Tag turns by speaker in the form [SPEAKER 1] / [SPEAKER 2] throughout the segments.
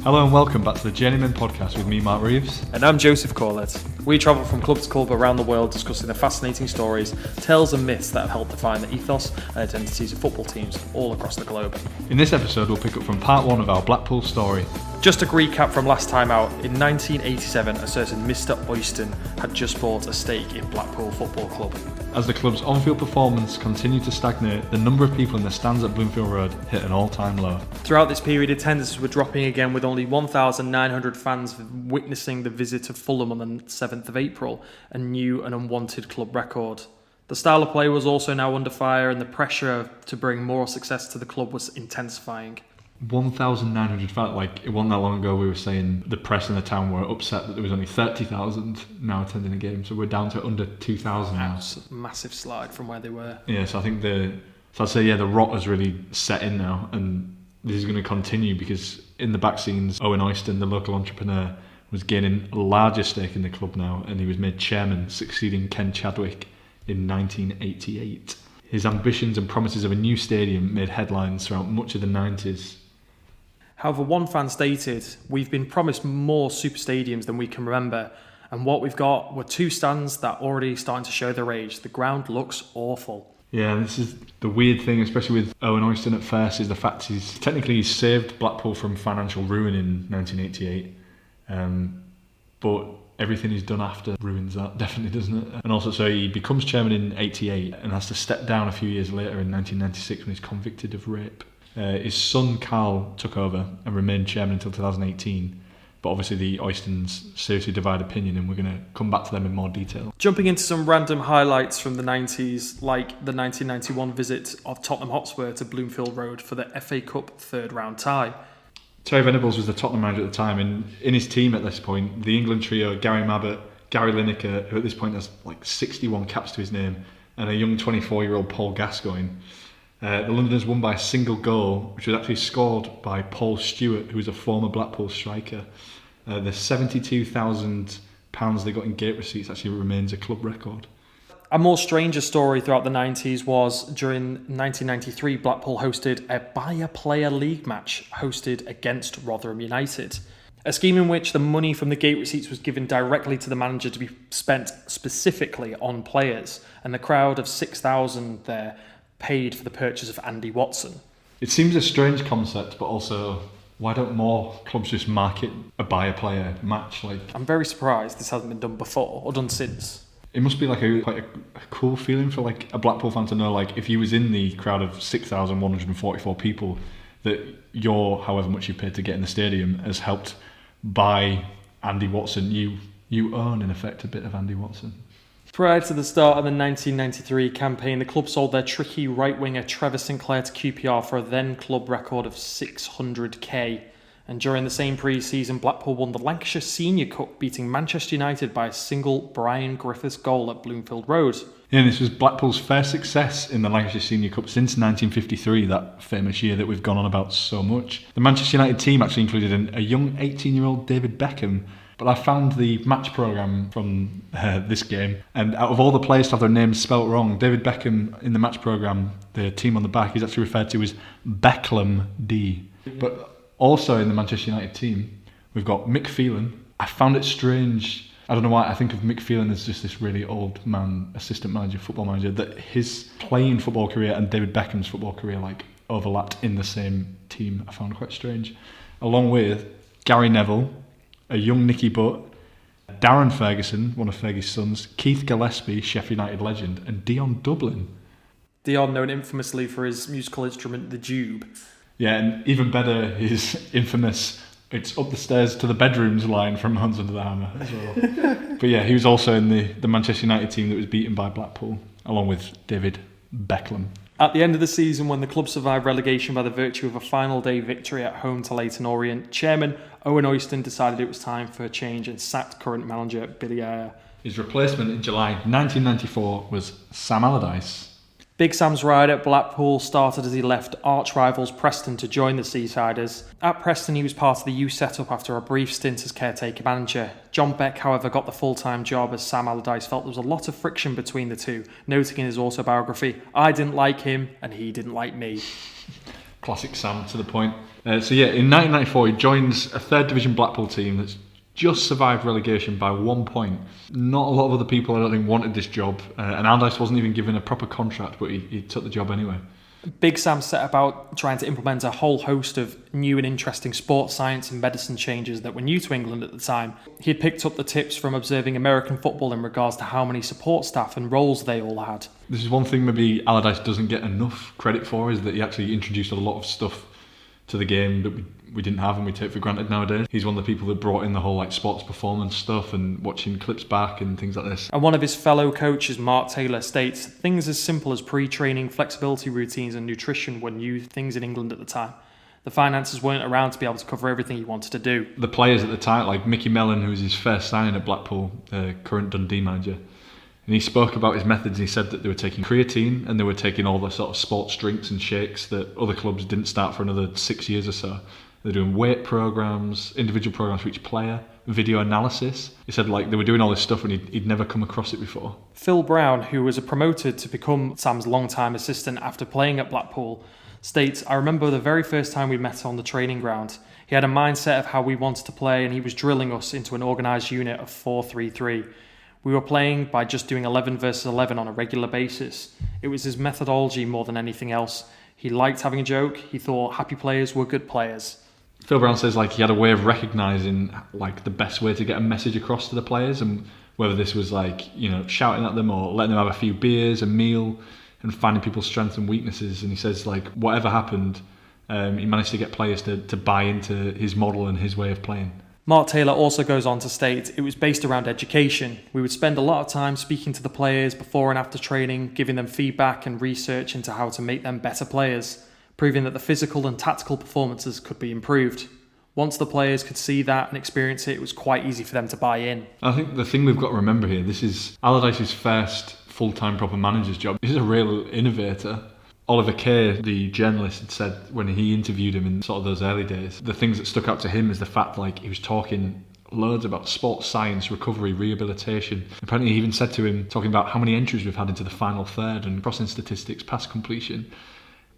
[SPEAKER 1] Hello and welcome back to the Journeymen podcast with me, Mark Reeves.
[SPEAKER 2] And I'm Joseph Corlett. We travel from club to club around the world discussing the fascinating stories, tales and myths that have helped define the ethos and identities of football teams all across the globe.
[SPEAKER 1] In this episode, we'll pick up from part one of our Blackpool story.
[SPEAKER 2] Just a recap from last time out, in 1987, a certain Mr. Oyston had just bought a stake in Blackpool Football Club.
[SPEAKER 1] As the club's on-field performance continued to stagnate, the number of people in the stands at Bloomfield Road hit an all-time low.
[SPEAKER 2] Throughout this period, attendances were dropping again, with only 1,900 fans witnessing the visit of Fulham on the 7th of April, a new and unwanted club record. The style of play was also now under fire, and the pressure to bring more success to the club was intensifying.
[SPEAKER 1] 1,900 fans, like it wasn't that long ago we were saying the press in the town were upset that there was only 30,000 now attending a game, so we're down to under 2,000 now.
[SPEAKER 2] It's a massive slide from where they were.
[SPEAKER 1] Yeah, so I think the rot has really set in now, and this is going to continue because in the back scenes, Owen Oyston, the local entrepreneur, was gaining a larger stake in the club now, and he was made chairman, succeeding Ken Chadwick in 1988. His ambitions and promises of a new stadium made headlines throughout much of the 90s.
[SPEAKER 2] However, one fan stated, "We've been promised more super stadiums than we can remember, and what we've got were two stands that are already starting to show their age. The ground looks awful."
[SPEAKER 1] Yeah, this is the weird thing, especially with Owen Oyston at first, is the fact he's saved Blackpool from financial ruin in 1988, but everything he's done after ruins that, definitely, doesn't it? And also, so he becomes chairman in 88 and has to step down a few years later in 1996 when he's convicted of rape. His son Carl took over and remained chairman until 2018, but obviously the Oystons seriously divide opinion, and we're going to come back to them in more detail.
[SPEAKER 2] Jumping into some random highlights from the 90s, like the 1991 visit of Tottenham Hotspur to Bloomfield Road for the FA Cup third round tie.
[SPEAKER 1] Terry Venables was the Tottenham manager at the time, and in his team at this point, the England trio, Gary Mabbott, Gary Lineker, who at this point has like 61 caps to his name, and a young 24-year-old Paul Gascoigne. The Londoners won by a single goal, which was actually scored by Paul Stewart, who was a former Blackpool striker. The £72,000 they got in gate receipts actually remains a club record.
[SPEAKER 2] A more stranger story throughout the 90s was during 1993, Blackpool hosted a buyer-player league match hosted against Rotherham United. A scheme in which the money from the gate receipts was given directly to the manager to be spent specifically on players, and the crowd of 6,000 there paid for the purchase of Andy Watson.
[SPEAKER 1] It seems a strange concept, but also, why don't more clubs just market a buyer-player match?
[SPEAKER 2] I'm very surprised this hasn't been done before or done since.
[SPEAKER 1] It must be quite a cool feeling for a Blackpool fan to know, if he was in the crowd of 6,144 people, that however much you paid to get in the stadium has helped buy Andy Watson. You own, in effect, a bit of Andy Watson.
[SPEAKER 2] Prior to the start of the 1993 campaign, the club sold their tricky right-winger Trevor Sinclair to QPR for a then-club record of $600k. And during the same pre-season, Blackpool won the Lancashire Senior Cup, beating Manchester United by a single Brian Griffiths goal at Bloomfield Road.
[SPEAKER 1] Yeah, and this was Blackpool's first success in the Lancashire Senior Cup since 1953, that famous year that we've gone on about so much. The Manchester United team actually included a young 18-year-old David Beckham. But I found the match programme from this game, and out of all the players to have their names spelt wrong, David Beckham in the match programme, the team on the back, is actually referred to as Beckham D. But also in the Manchester United team, we've got Mick Phelan. I found it strange. I don't know why I think of Mick Phelan as just this really old man, assistant manager, football manager, that his playing football career and David Beckham's football career overlapped in the same team. I found it quite strange. Along with Gary Neville, a young Nicky Butt, Darren Ferguson, one of Fergie's sons, Keith Gillespie, Sheffield United legend, and Dion Dublin.
[SPEAKER 2] Dion, known infamously for his musical instrument, the Jube.
[SPEAKER 1] Yeah, and even better, his infamous "It's up the stairs to the bedrooms" line from Hans Under the Hammer as well. But yeah, he was also in the Manchester United team that was beaten by Blackpool, along with David Beckham.
[SPEAKER 2] At the end of the season, when the club survived relegation by the virtue of a final day victory at home to Leyton Orient, chairman Owen Oyston decided it was time for a change and sacked current manager Billy Ayr.
[SPEAKER 1] His replacement in July 1994 was Sam Allardyce.
[SPEAKER 2] Big Sam's ride at Blackpool started as he left arch-rivals Preston to join the Seasiders. At Preston, he was part of the youth setup after a brief stint as caretaker manager. John Beck, however, got the full-time job as Sam Allardyce felt there was a lot of friction between the two, noting in his autobiography, "I didn't like him and he didn't like me."
[SPEAKER 1] Classic Sam to the point. In 1994 he joins a third division Blackpool team that's just survived relegation by 1 point. Not a lot of other people, I don't think, wanted this job, and Allardyce wasn't even given a proper contract, but he took the job anyway.
[SPEAKER 2] Big Sam set about trying to implement a whole host of new and interesting sports science and medicine changes that were new to England at the time. He had picked up the tips from observing American football in regards to how many support staff and roles they all had.
[SPEAKER 1] This is one thing maybe Allardyce doesn't get enough credit for, is that he actually introduced a lot of stuff to the game that we didn't have and we take for granted nowadays. He's one of the people that brought in the whole sports performance stuff and watching clips back and things like this.
[SPEAKER 2] And one of his fellow coaches, Mark Taylor, states things as simple as pre-training, flexibility routines and nutrition were new things in England at the time. The finances weren't around to be able to cover everything he wanted to do.
[SPEAKER 1] The players at the time, like Mickey Mellon, who was his first signing at Blackpool, current Dundee manager, and he spoke about his methods. He said that they were taking creatine and they were taking all the sort of sports drinks and shakes that other clubs didn't start for another 6 years or so. They're doing weight programs, individual programs for each player, video analysis. He said they were doing all this stuff and he'd never come across it before.
[SPEAKER 2] Phil Brown, who was promoted to become Sam's long-time assistant after playing at Blackpool, states, "I remember the very first time we met on the training ground. He had a mindset of how we wanted to play and he was drilling us into an organised unit of 4-3-3. We were playing by just doing 11 versus 11 on a regular basis. It was his methodology more than anything else. He liked having a joke. He thought happy players were good players."
[SPEAKER 1] Phil Brown says he had a way of recognising the best way to get a message across to the players, and whether this was shouting at them or letting them have a few beers, a meal, and finding people's strengths and weaknesses. And he says whatever happened, he managed to get players to buy into his model and his way of playing.
[SPEAKER 2] Mark Taylor also goes on to state it was based around education. We would spend a lot of time speaking to the players before and after training, giving them feedback and research into how to make them better players, proving that the physical and tactical performances could be improved. Once the players could see that and experience it, it was quite easy for them to buy in.
[SPEAKER 1] I think the thing we've got to remember here, this is Allardyce's first full-time proper manager's job. He's a real innovator. Oliver Kay, the journalist, had said when he interviewed him in sort of those early days, the things that stuck out to him is the fact he was talking loads about sports science, recovery, rehabilitation. Apparently he even said to him, talking about how many entries we've had into the final third and crossing statistics, pass completion.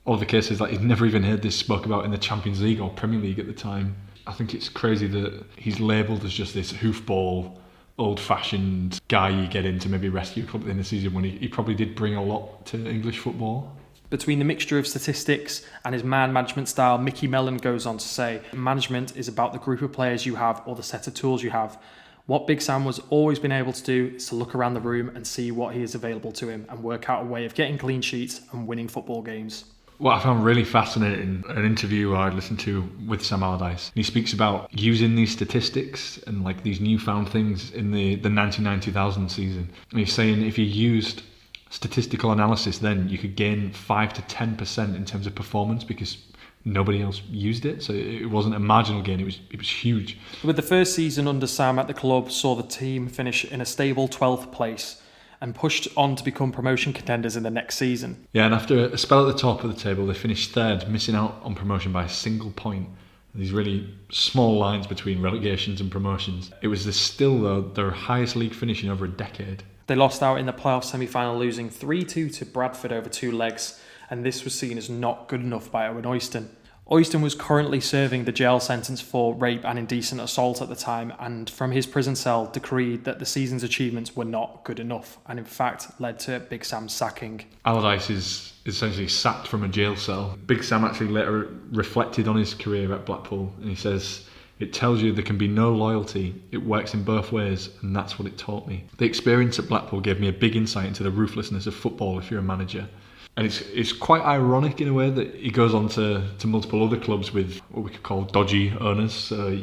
[SPEAKER 1] Oliver Kay says he'd never even heard this spoke about in the Champions League or Premier League at the time. I think it's crazy that he's labelled as just this hoofball, old-fashioned guy you get in to maybe rescue a club in the season, when he probably did bring a lot to English football.
[SPEAKER 2] Between the mixture of statistics and his man management style, Mickey Mellon goes on to say, management is about the group of players you have or the set of tools you have. What Big Sam has always been able to do is to look around the room and see what is available to him and work out a way of getting clean sheets and winning football games.
[SPEAKER 1] What I found really fascinating, an interview I listened to with Sam Allardyce, and he speaks about using these statistics and these newfound things in the 1999-2000 season. And he's saying if you used statistical analysis then, you could gain 5 to 10% in terms of performance because nobody else used it. So it wasn't a marginal gain, it was huge.
[SPEAKER 2] With the first season under Sam at the club saw the team finish in a stable 12th place and pushed on to become promotion contenders in the next season.
[SPEAKER 1] Yeah, and after a spell at the top of the table, they finished third, missing out on promotion by a single point. These really small lines between relegations and promotions. It was still, though, their highest league finish in over a decade.
[SPEAKER 2] They lost out in the playoff semi-final, losing 3-2 to Bradford over 2 legs, and this was seen as not good enough by Oyston. Oyston was currently serving the jail sentence for rape and indecent assault at the time, and from his prison cell decreed that the season's achievements were not good enough, and in fact led to Big Sam's sacking.
[SPEAKER 1] Allardyce is essentially sacked from a jail cell. Big Sam actually later reflected on his career at Blackpool, and he says, "It tells you there can be no loyalty. It works in both ways, and that's what it taught me. The experience at Blackpool gave me a big insight into the ruthlessness of football if you're a manager." And it's quite ironic in a way that he goes on to multiple other clubs with what we could call dodgy owners. So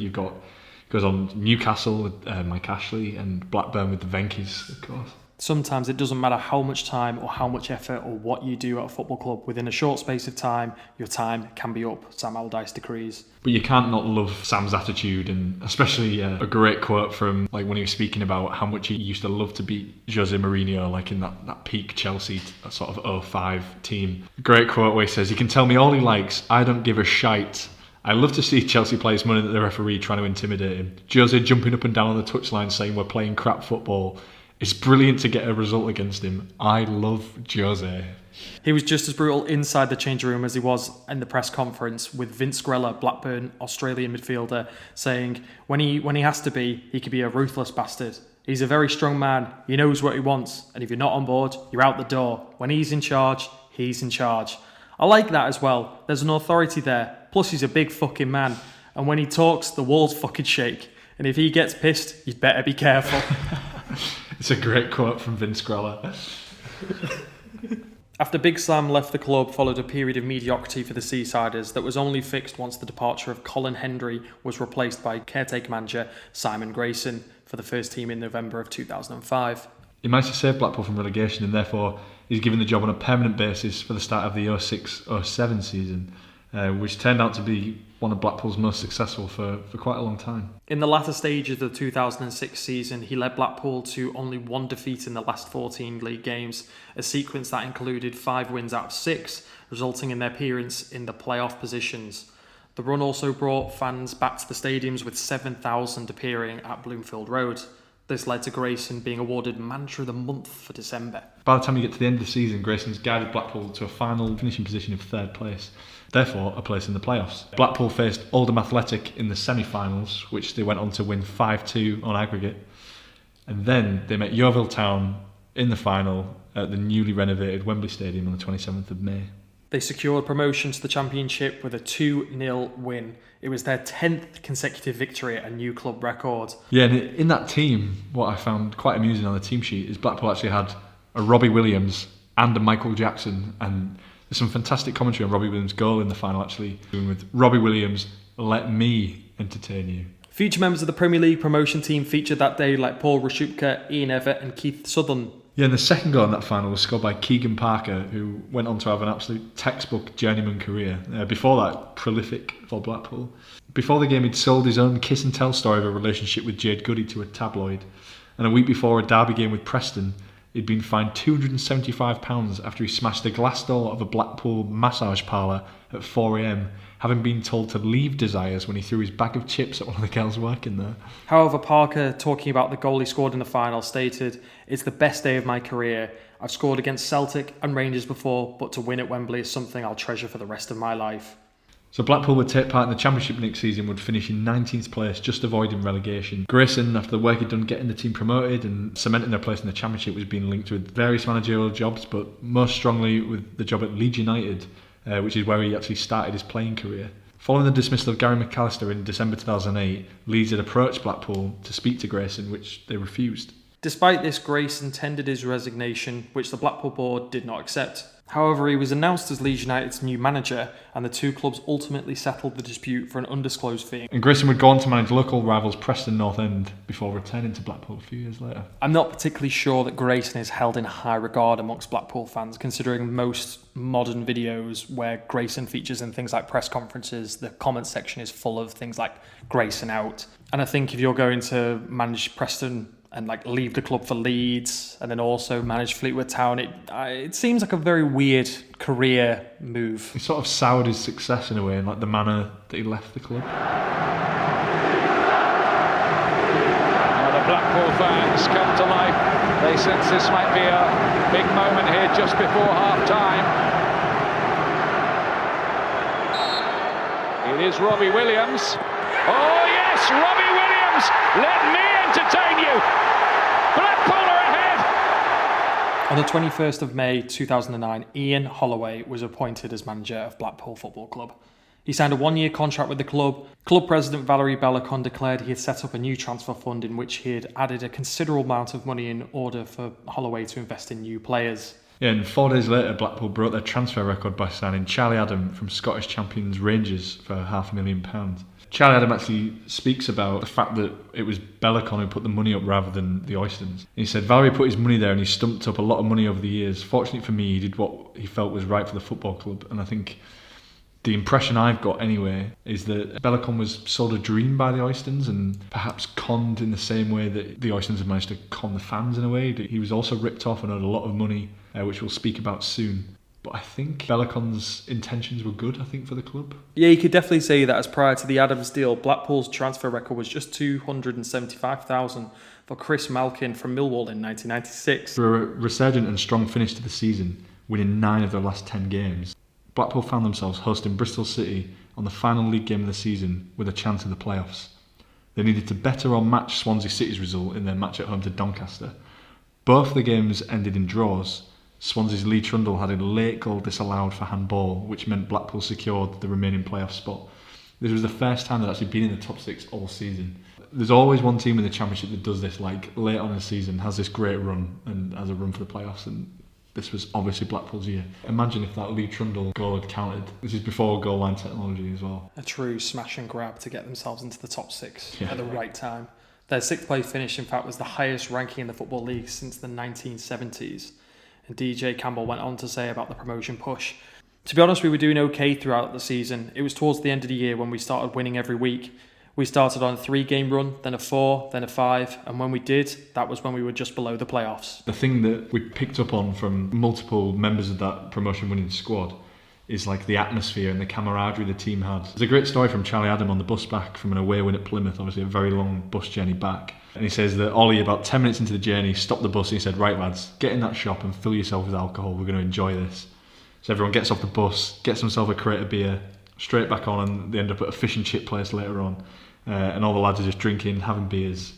[SPEAKER 1] goes on Newcastle with Mike Ashley and Blackburn with the Venky's, of course.
[SPEAKER 2] Sometimes it doesn't matter how much time or how much effort or what you do at a football club. Within a short space of time, your time can be up, Sam Allardyce decrees.
[SPEAKER 1] But you can't not love Sam's attitude, and especially a great quote from when he was speaking about how much he used to love to beat Jose Mourinho, in that peak Chelsea sort of 05 team. Great quote where he says, "He can tell me all he likes, I don't give a shite. I love to see Chelsea players moaning at the referee trying to intimidate him. Jose jumping up and down on the touchline saying we're playing crap football. It's brilliant to get a result against him. I love Jose.
[SPEAKER 2] He was just as brutal inside the change room as he was in the press conference, with Vince Grella, Blackburn Australian midfielder, saying when he has to be, he can be a ruthless bastard. He's a very strong man. He knows what he wants. And if you're not on board, you're out the door. When he's in charge, he's in charge. I like that as well. There's an authority there. Plus, he's a big fucking man. And when he talks, the walls fucking shake. And if he gets pissed, you'd better be careful.
[SPEAKER 1] It's a great quote from Vince Grella.
[SPEAKER 2] After Big Sam left the club, followed a period of mediocrity for the Seasiders that was only fixed once the departure of Colin Hendry was replaced by caretaker manager Simon Grayson for the first team in November of 2005.
[SPEAKER 1] He managed to save Blackpool from relegation, and therefore he's given the job on a permanent basis for the start of the 06-07 season, which turned out to be one of Blackpool's most successful for quite a long time. In
[SPEAKER 2] the latter stages of the 2006 season, he led Blackpool to only one defeat in the last 14 league games, a sequence that included 5 wins out of 6, resulting in their appearance in the playoff positions. The run also brought fans back to the stadiums, with 7,000 appearing at Bloomfield Road. This led to Grayson being awarded Manager of the Month for December.
[SPEAKER 1] By the time you get to the end of the season, Grayson's guided Blackpool to a final finishing position of 3rd place, therefore a place in the playoffs. Blackpool faced Oldham Athletic in the semi-finals, which they went on to win 5-2 on aggregate. And then they met Yeovil Town in the final at the newly renovated Wembley Stadium on the 27th of May.
[SPEAKER 2] They secured promotion to the Championship with a 2-0 win. It was their 10th consecutive victory at a new club record.
[SPEAKER 1] Yeah, and in that team, what I found quite amusing on the team sheet is Blackpool actually had a Robbie Williams and a Michael Jackson, and there's some fantastic commentary on Robbie Williams' goal in the final, actually, with Robbie Williams, "Let me entertain you."
[SPEAKER 2] Future members of the Premier League promotion team featured that day, like Paul Rashupka, Ian Everett and Keith Southern.
[SPEAKER 1] Yeah, and the second goal in that final was scored by Keegan Parker, who went on to have an absolute textbook journeyman career. Before that, prolific for Blackpool. Before the game, he'd sold his own kiss and tell story of a relationship with Jade Goody to a tabloid. And a week before a derby game with Preston, he'd been fined £275 after he smashed the glass door of a Blackpool massage parlour at 4 a.m, having been told to leave Desires when he threw his bag of chips at one of the girls working there.
[SPEAKER 2] However, Parker, talking about the goal he scored in the final, stated, "It's the best day of my career. I've scored against Celtic and Rangers before, but to win at Wembley is something I'll treasure for the rest of my life."
[SPEAKER 1] So Blackpool would take part in the Championship next season, would finish in 19th place, just avoiding relegation. Grayson, after the work he'd done getting the team promoted and cementing their place in the Championship, was being linked with various managerial jobs, but most strongly with the job at Leeds United, which is where he actually started his playing career. Following the dismissal of Gary McAllister in December 2008, Leeds had approached Blackpool to speak to Grayson, which they refused.
[SPEAKER 2] Despite this, Grayson tendered his resignation, which the Blackpool board did not accept. However, he was announced as Leeds United's new manager, and the two clubs ultimately settled the dispute for an undisclosed fee.
[SPEAKER 1] And Grayson would go on to manage local rivals Preston North End before returning to Blackpool a few years later.
[SPEAKER 2] I'm not particularly sure that Grayson is held in high regard amongst Blackpool fans, considering most modern videos where Grayson features in things like press conferences, the comment section is full of things like Grayson out. And I think if you're going to manage Preston and like leave the club for Leeds and then also manage Fleetwood Town, it seems like a very weird career move.
[SPEAKER 1] He sort of soured his success in a way, in like the manner that he left the club.
[SPEAKER 3] Now the Blackpool fans come to life. They sense this might be a big moment here just before half-time. It is Robbie Williams. Oh yes, Robbie Williams! Let me entertain you! Blackpool are ahead!
[SPEAKER 2] On the 21st of May 2009, Ian Holloway was appointed as manager of Blackpool Football Club. He signed a 1-year contract with the club. Club president Valerie Bellicon declared he had set up a new transfer fund in which he had added a considerable amount of money in order for Holloway to invest in new players.
[SPEAKER 1] Yeah, and 4 days later, Blackpool broke their transfer record by signing Charlie Adam from Scottish champions Rangers for £500,000. Charlie Adam actually speaks about the fact that it was Bellicon who put the money up rather than the Oystons. He said, Valerie put his money there and he stumped up a lot of money over the years. Fortunately for me, he did what he felt was right for the football club. And I think the impression I've got anyway is that Bellicon was sold a dream by the Oystons and perhaps conned in the same way that the Oystons have managed to con the fans in a way. He was also ripped off and owed a lot of money, which we'll speak about soon. But I think Bellicon's intentions were good, I think, for the club.
[SPEAKER 2] Yeah, you could definitely say that as prior to the Adams deal, Blackpool's transfer record was just £275,000 for Chris Malkin from Millwall in 1996.
[SPEAKER 1] For a resurgent and strong finish to the season, winning 9 of their last 10 games, Blackpool found themselves hosting Bristol City on the final league game of the season with a chance of the playoffs. They needed to better or match Swansea City's result in their match at home to Doncaster. Both the games ended in draws. Swansea's Lee Trundle had a late goal disallowed for handball, which meant Blackpool secured the remaining playoff spot. This was the first time they'd actually been in the top 6 all season. There's always one team in the Championship that does this, like late on in the season, has this great run and has a run for the playoffs, and this was obviously Blackpool's year. Imagine if that Lee Trundle goal had counted. This is before goal line technology as well.
[SPEAKER 2] A true smash and grab to get themselves into the top 6 at the right time. Their 6th place finish, in fact, was the highest ranking in the Football League since the 1970s. And DJ Campbell went on to say about the promotion push, "To be honest, we were doing okay throughout the season. It was towards the end of the year when we started winning every week. We started on a 3-game run, then a 4, then a 5, and when we did, that was when we were just below the playoffs."
[SPEAKER 1] The thing that we picked up on from multiple members of that promotion-winning squad is like the atmosphere and the camaraderie the team had. There's a great story from Charlie Adam on the bus back from an away win at Plymouth, obviously a very long bus journey back. And he says that Ollie, about 10 minutes into the journey, stopped the bus and he said, "Right lads, get in that shop and fill yourself with alcohol, we're going to enjoy this." So everyone gets off the bus, gets themselves a crate of beer, straight back on, and they end up at a fish and chip place later on. And all the lads are just drinking, having beers.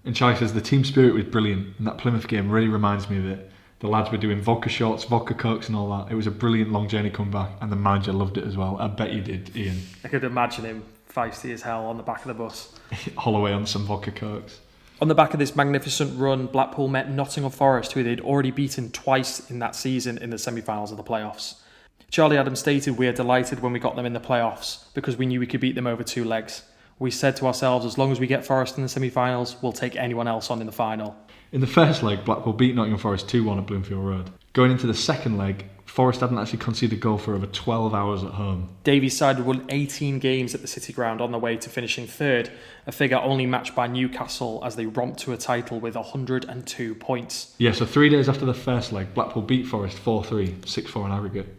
[SPEAKER 1] And Charlie says the team spirit was brilliant, and that Plymouth game really reminds me of it. The lads were doing vodka shots, vodka cokes and all that. It was a brilliant long journey coming back, and the manager loved it as well. I bet you did, Ian.
[SPEAKER 2] I could imagine him feisty as hell on the back of the bus.
[SPEAKER 1] Holloway on some vodka cokes.
[SPEAKER 2] On the back of this magnificent run, Blackpool met Nottingham Forest, who they'd already beaten twice in that season in the semi-finals of the playoffs. Charlie Adams stated, "We are delighted when we got them in the playoffs because we knew we could beat them over 2 legs. We said to ourselves, as long as we get Forest in the semi-finals, we'll take anyone else on in the final."
[SPEAKER 1] In the first leg, Blackpool beat Nottingham Forest 2-1 at Bloomfield Road. Going into the second leg, Forest hadn't actually conceded a goal for over 12 hours at home.
[SPEAKER 2] Davies' side had won 18 games at the City Ground on their way to finishing 3rd, a figure only matched by Newcastle as they romped to a title with 102 points.
[SPEAKER 1] Yeah, so 3 days after the first leg, Blackpool beat Forest 4-3, 6-4 in aggregate,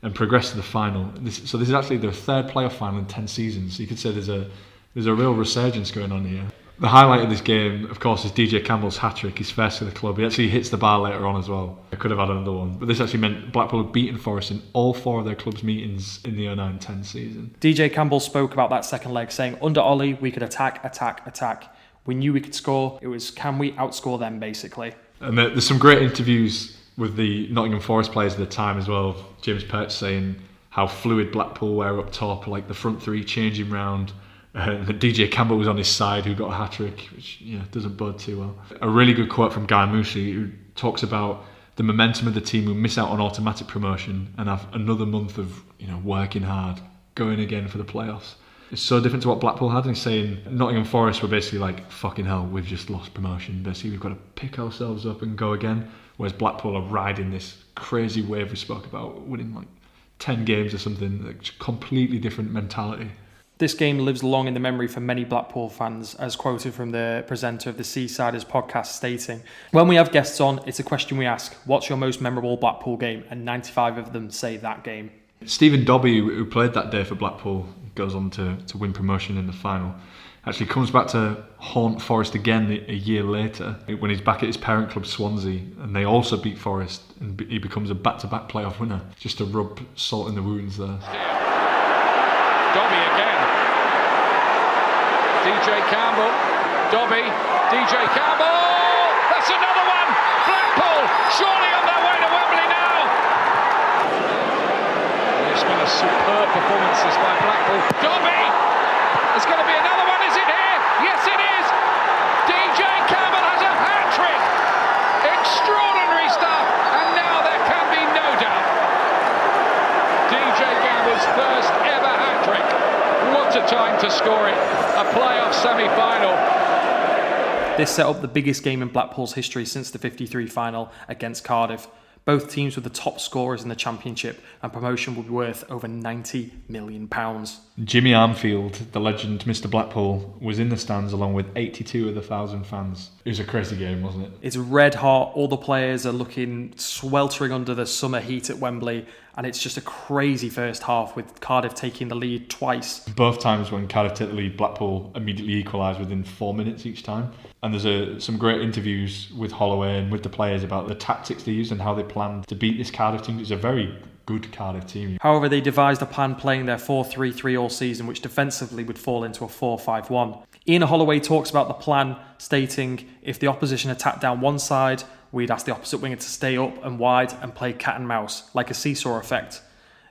[SPEAKER 1] and progressed to the final. So this is actually their 3rd playoff final in 10 seasons. So you could say there's a real resurgence going on here. The highlight of this game, of course, is DJ Campbell's hat-trick, his first for the club. He actually hits the bar later on as well. I could have had another one. But this actually meant Blackpool had beaten Forest in all 4 of their club's meetings in the 09-10 season.
[SPEAKER 2] DJ Campbell spoke about that second leg, saying, "Under Ollie, we could attack. We knew we could score. It was, can we outscore them, basically?" And
[SPEAKER 1] there's some great interviews with the Nottingham Forest players at the time as well. James Perch saying how fluid Blackpool were up top, like the front 3 changing round. DJ Campbell was on his side, who got a hat-trick, which doesn't bode too well. A really good quote from Guy Moosey, who talks about the momentum of the team who miss out on automatic promotion and have another month of working hard, going again for the playoffs. It's so different to what Blackpool had, and he's saying Nottingham Forest were basically like, fucking hell, we've just lost promotion. Basically, we've got to pick ourselves up and go again. Whereas Blackpool are riding this crazy wave we spoke about, winning like 10 games or something, like completely different mentality.
[SPEAKER 2] This game lives long in the memory for many Blackpool fans, as quoted from the presenter of the Seasiders podcast stating, "When we have guests on, it's a question we ask, what's your most memorable Blackpool game? And 95 of them say that game."
[SPEAKER 1] Stephen Dobbie, who played that day for Blackpool, goes on to win promotion in the final, actually comes back to haunt Forest again a year later when he's back at his parent club Swansea, and they also beat Forest, and he becomes a back-to-back playoff winner, just to rub salt in the wounds there.
[SPEAKER 3] Dobbie again. DJ Campbell, Dobbie, DJ Campbell, that's another one! Blackpool, surely on their way to Wembley now! It's been a superb performance this by Blackpool. Dobbie! There's going to be another one, is it here? Yes it is! DJ Campbell has a hat-trick! Extraordinary stuff, and now there can be no doubt. DJ Campbell's first ever hat-trick. What a time to score it. A playoff semi-final.
[SPEAKER 2] This set up the biggest game in Blackpool's history since the 53 final against Cardiff. Both teams were the top scorers in the Championship, and promotion would be worth over £90 million.
[SPEAKER 1] Jimmy Armfield, the legend Mr. Blackpool, was in the stands along with 82 of the 1,000 fans. It was a crazy game, wasn't it?
[SPEAKER 2] It's red hot. All the players are looking sweltering under the summer heat at Wembley, and it's just a crazy first half with Cardiff taking the lead twice.
[SPEAKER 1] Both times when Cardiff take the lead, Blackpool immediately equalise within 4 minutes each time. And there's some great interviews with Holloway and with the players about the tactics they used and how they planned to beat this Cardiff team. It's a very good Cardiff team.
[SPEAKER 2] However, they devised a plan playing their 4-3-3 all season, which defensively would fall into a 4-5-1. Ian Holloway talks about the plan, stating if the opposition attacked down one side, we'd ask the opposite winger to stay up and wide and play cat and mouse, like a seesaw effect.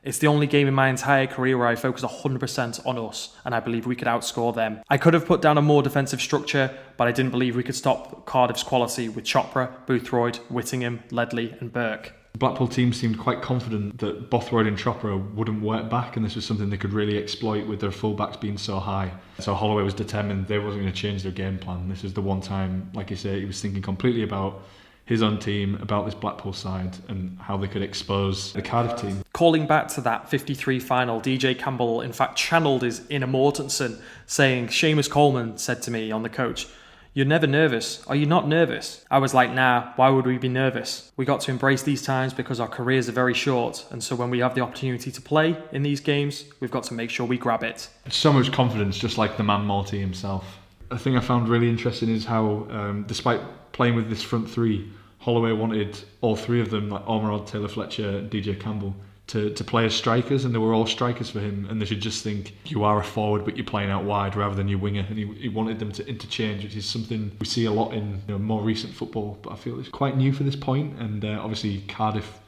[SPEAKER 2] It's the only game in my entire career where I focus 100% on us, and I believe we could outscore them. I could have put down a more defensive structure, but I didn't believe we could stop Cardiff's quality with Chopra, Boothroyd, Whittingham, Ledley and Burke.
[SPEAKER 1] The Blackpool team seemed quite confident that Bothroyd and Chopra wouldn't work back, and this was something they could really exploit with their fullbacks being so high. So Holloway was determined they wasn't going to change their game plan. This was the one time, like you say, he was thinking completely about his own team, about this Blackpool side and how they could expose the Cardiff team.
[SPEAKER 2] Calling back to that 53 final, DJ Campbell in fact channeled his inner Mortensen, saying, Seamus Coleman said to me on the coach, "You're never nervous. Are you not nervous?" I was like, nah, why would we be nervous? We got to embrace these times because our careers are very short, and so when we have the opportunity to play in these games, we've got to make sure we grab it.
[SPEAKER 1] So much confidence, just like the man Morty himself. A thing I found really interesting is how, despite playing with this front three, Holloway wanted all three of them, like Ormerod, Taylor Fletcher, DJ Campbell, to play as strikers, and they were all strikers for him, and they should just think you are a forward but you're playing out wide rather than your winger, and he wanted them to interchange, which is something we see a lot in more recent football, but I feel it's quite new for this point, and obviously Cardiff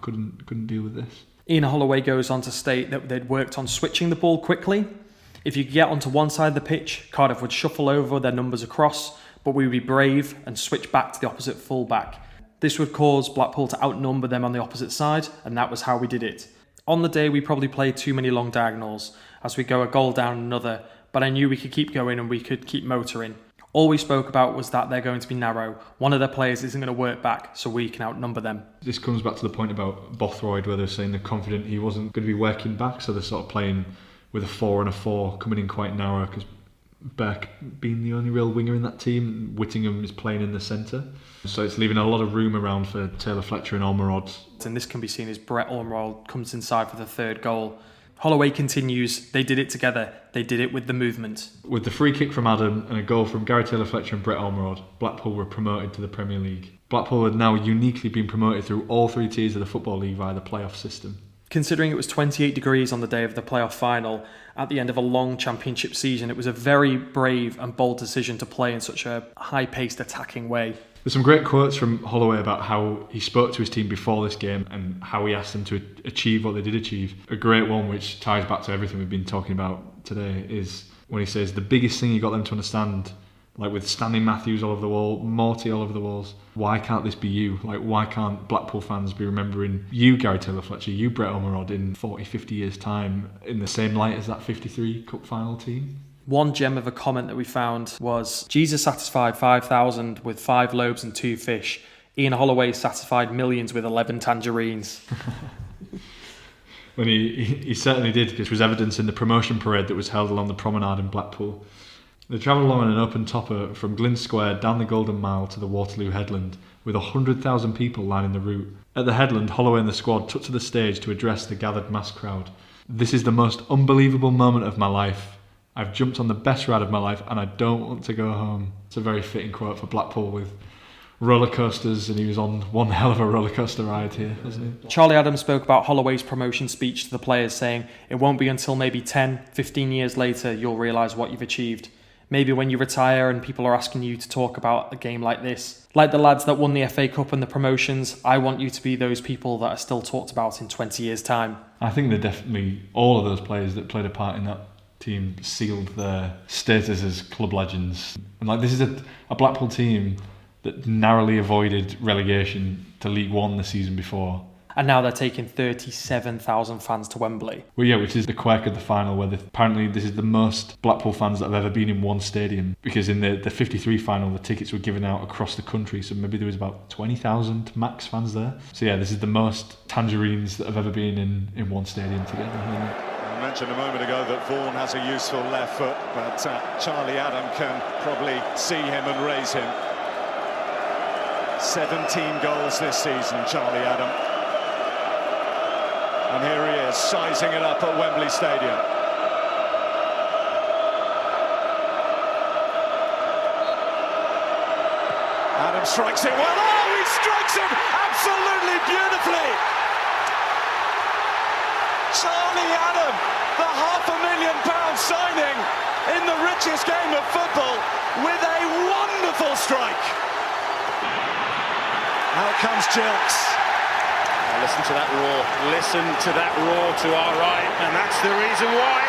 [SPEAKER 1] couldn't deal with this.
[SPEAKER 2] Ian Holloway goes on to state that they'd worked on switching the ball quickly. If you get onto one side of the pitch, Cardiff would shuffle over their numbers across, but we would be brave and switch back to the opposite full-back. This would cause Blackpool to outnumber them on the opposite side, and that was how we did it. On the day, we probably played too many long diagonals, as we go a goal down another, but I knew we could keep going and we could keep motoring. All we spoke about was that they're going to be narrow. One of their players isn't going to work back, so we can outnumber them. This
[SPEAKER 1] comes back to the point about Bothroyd, where they're saying they're confident he wasn't going to be working back, so they're sort of playing with a 4 and a 4, coming in quite narrow, because Burke being the only real winger in that team, Whittingham is playing in the centre, so it's leaving a lot of room around for Taylor Fletcher and Ormerod.
[SPEAKER 2] And this can be seen as Brett Ormerod comes inside for the third goal. Holloway continues, they did it together, they did it with the movement.
[SPEAKER 1] With the free kick from Adam and a goal from Gary Taylor Fletcher and Brett Ormerod, Blackpool were promoted to the Premier League. Blackpool had now uniquely been promoted through all three tiers of the Football League via the playoff system.
[SPEAKER 2] Considering it was 28 degrees on the day of the playoff final, at the end of a long championship season, it was a very brave and bold decision to play in such a high-paced attacking way.
[SPEAKER 1] There's some great quotes from Holloway about how he spoke to his team before this game and how he asked them to achieve what they did achieve. A great one, which ties back to everything we've been talking about today, is when he says the biggest thing he got them to understand, like with Stanley Matthews all over the wall, Morty all over the walls, why can't this be you? Like, why can't Blackpool fans be remembering you, Gary Taylor Fletcher, you, Brett Ormerod, in 40, 50 years' time in the same light as that 53 Cup final team?
[SPEAKER 2] One gem of a comment that we found was, Jesus satisfied 5,000 with 5 loaves and 2 fish. Ian Holloway satisfied millions with 11 tangerines.
[SPEAKER 1] When he certainly did, because there was evidence in the promotion parade that was held along the promenade in Blackpool. They travelled along on an open topper from Glyn Square down the Golden Mile to the Waterloo Headland, with 100,000 people lining the route. At the headland, Holloway and the squad took to the stage to address the gathered mass crowd. This is the most unbelievable moment of my life. I've jumped on the best ride of my life and I don't want to go home. It's a very fitting quote for Blackpool with roller coasters, and he was on one hell of a roller coaster ride here, wasn't he?
[SPEAKER 2] Charlie Adams spoke about Holloway's promotion speech to the players, saying, it won't be until maybe 10, 15 years later you'll realise what you've achieved. Maybe when you retire and people are asking you to talk about a game like this. Like the lads that won the FA Cup and the promotions, I want you to be those people that are still talked about in 20 years' time.
[SPEAKER 1] I think they're definitely, all of those players that played a part in that team sealed their status as club legends. And like, this is a Blackpool team that narrowly avoided relegation to League One the season before.
[SPEAKER 2] And now they're taking 37,000 fans to Wembley.
[SPEAKER 1] Well, yeah, which is the quirk of the final, where apparently this is the most Blackpool fans that have ever been in one stadium. Because in the 53 final, the tickets were given out across the country, so maybe there was about 20,000 max fans there. So yeah, this is the most tangerines that have ever been in one stadium together.
[SPEAKER 4] I mentioned a moment ago that Vaughan has a useful left foot, but Charlie Adam can probably see him and raise him. 17 goals this season, Charlie Adam. And here he is, sizing it up at Wembley Stadium. Adam strikes it well. Oh, he strikes it absolutely beautifully. Charlie Adam, the £500,000 signing in the richest game of football, with a wonderful strike. Out comes Gilks.
[SPEAKER 5] Listen to that roar. Listen to that roar to our right, and that's the reason why.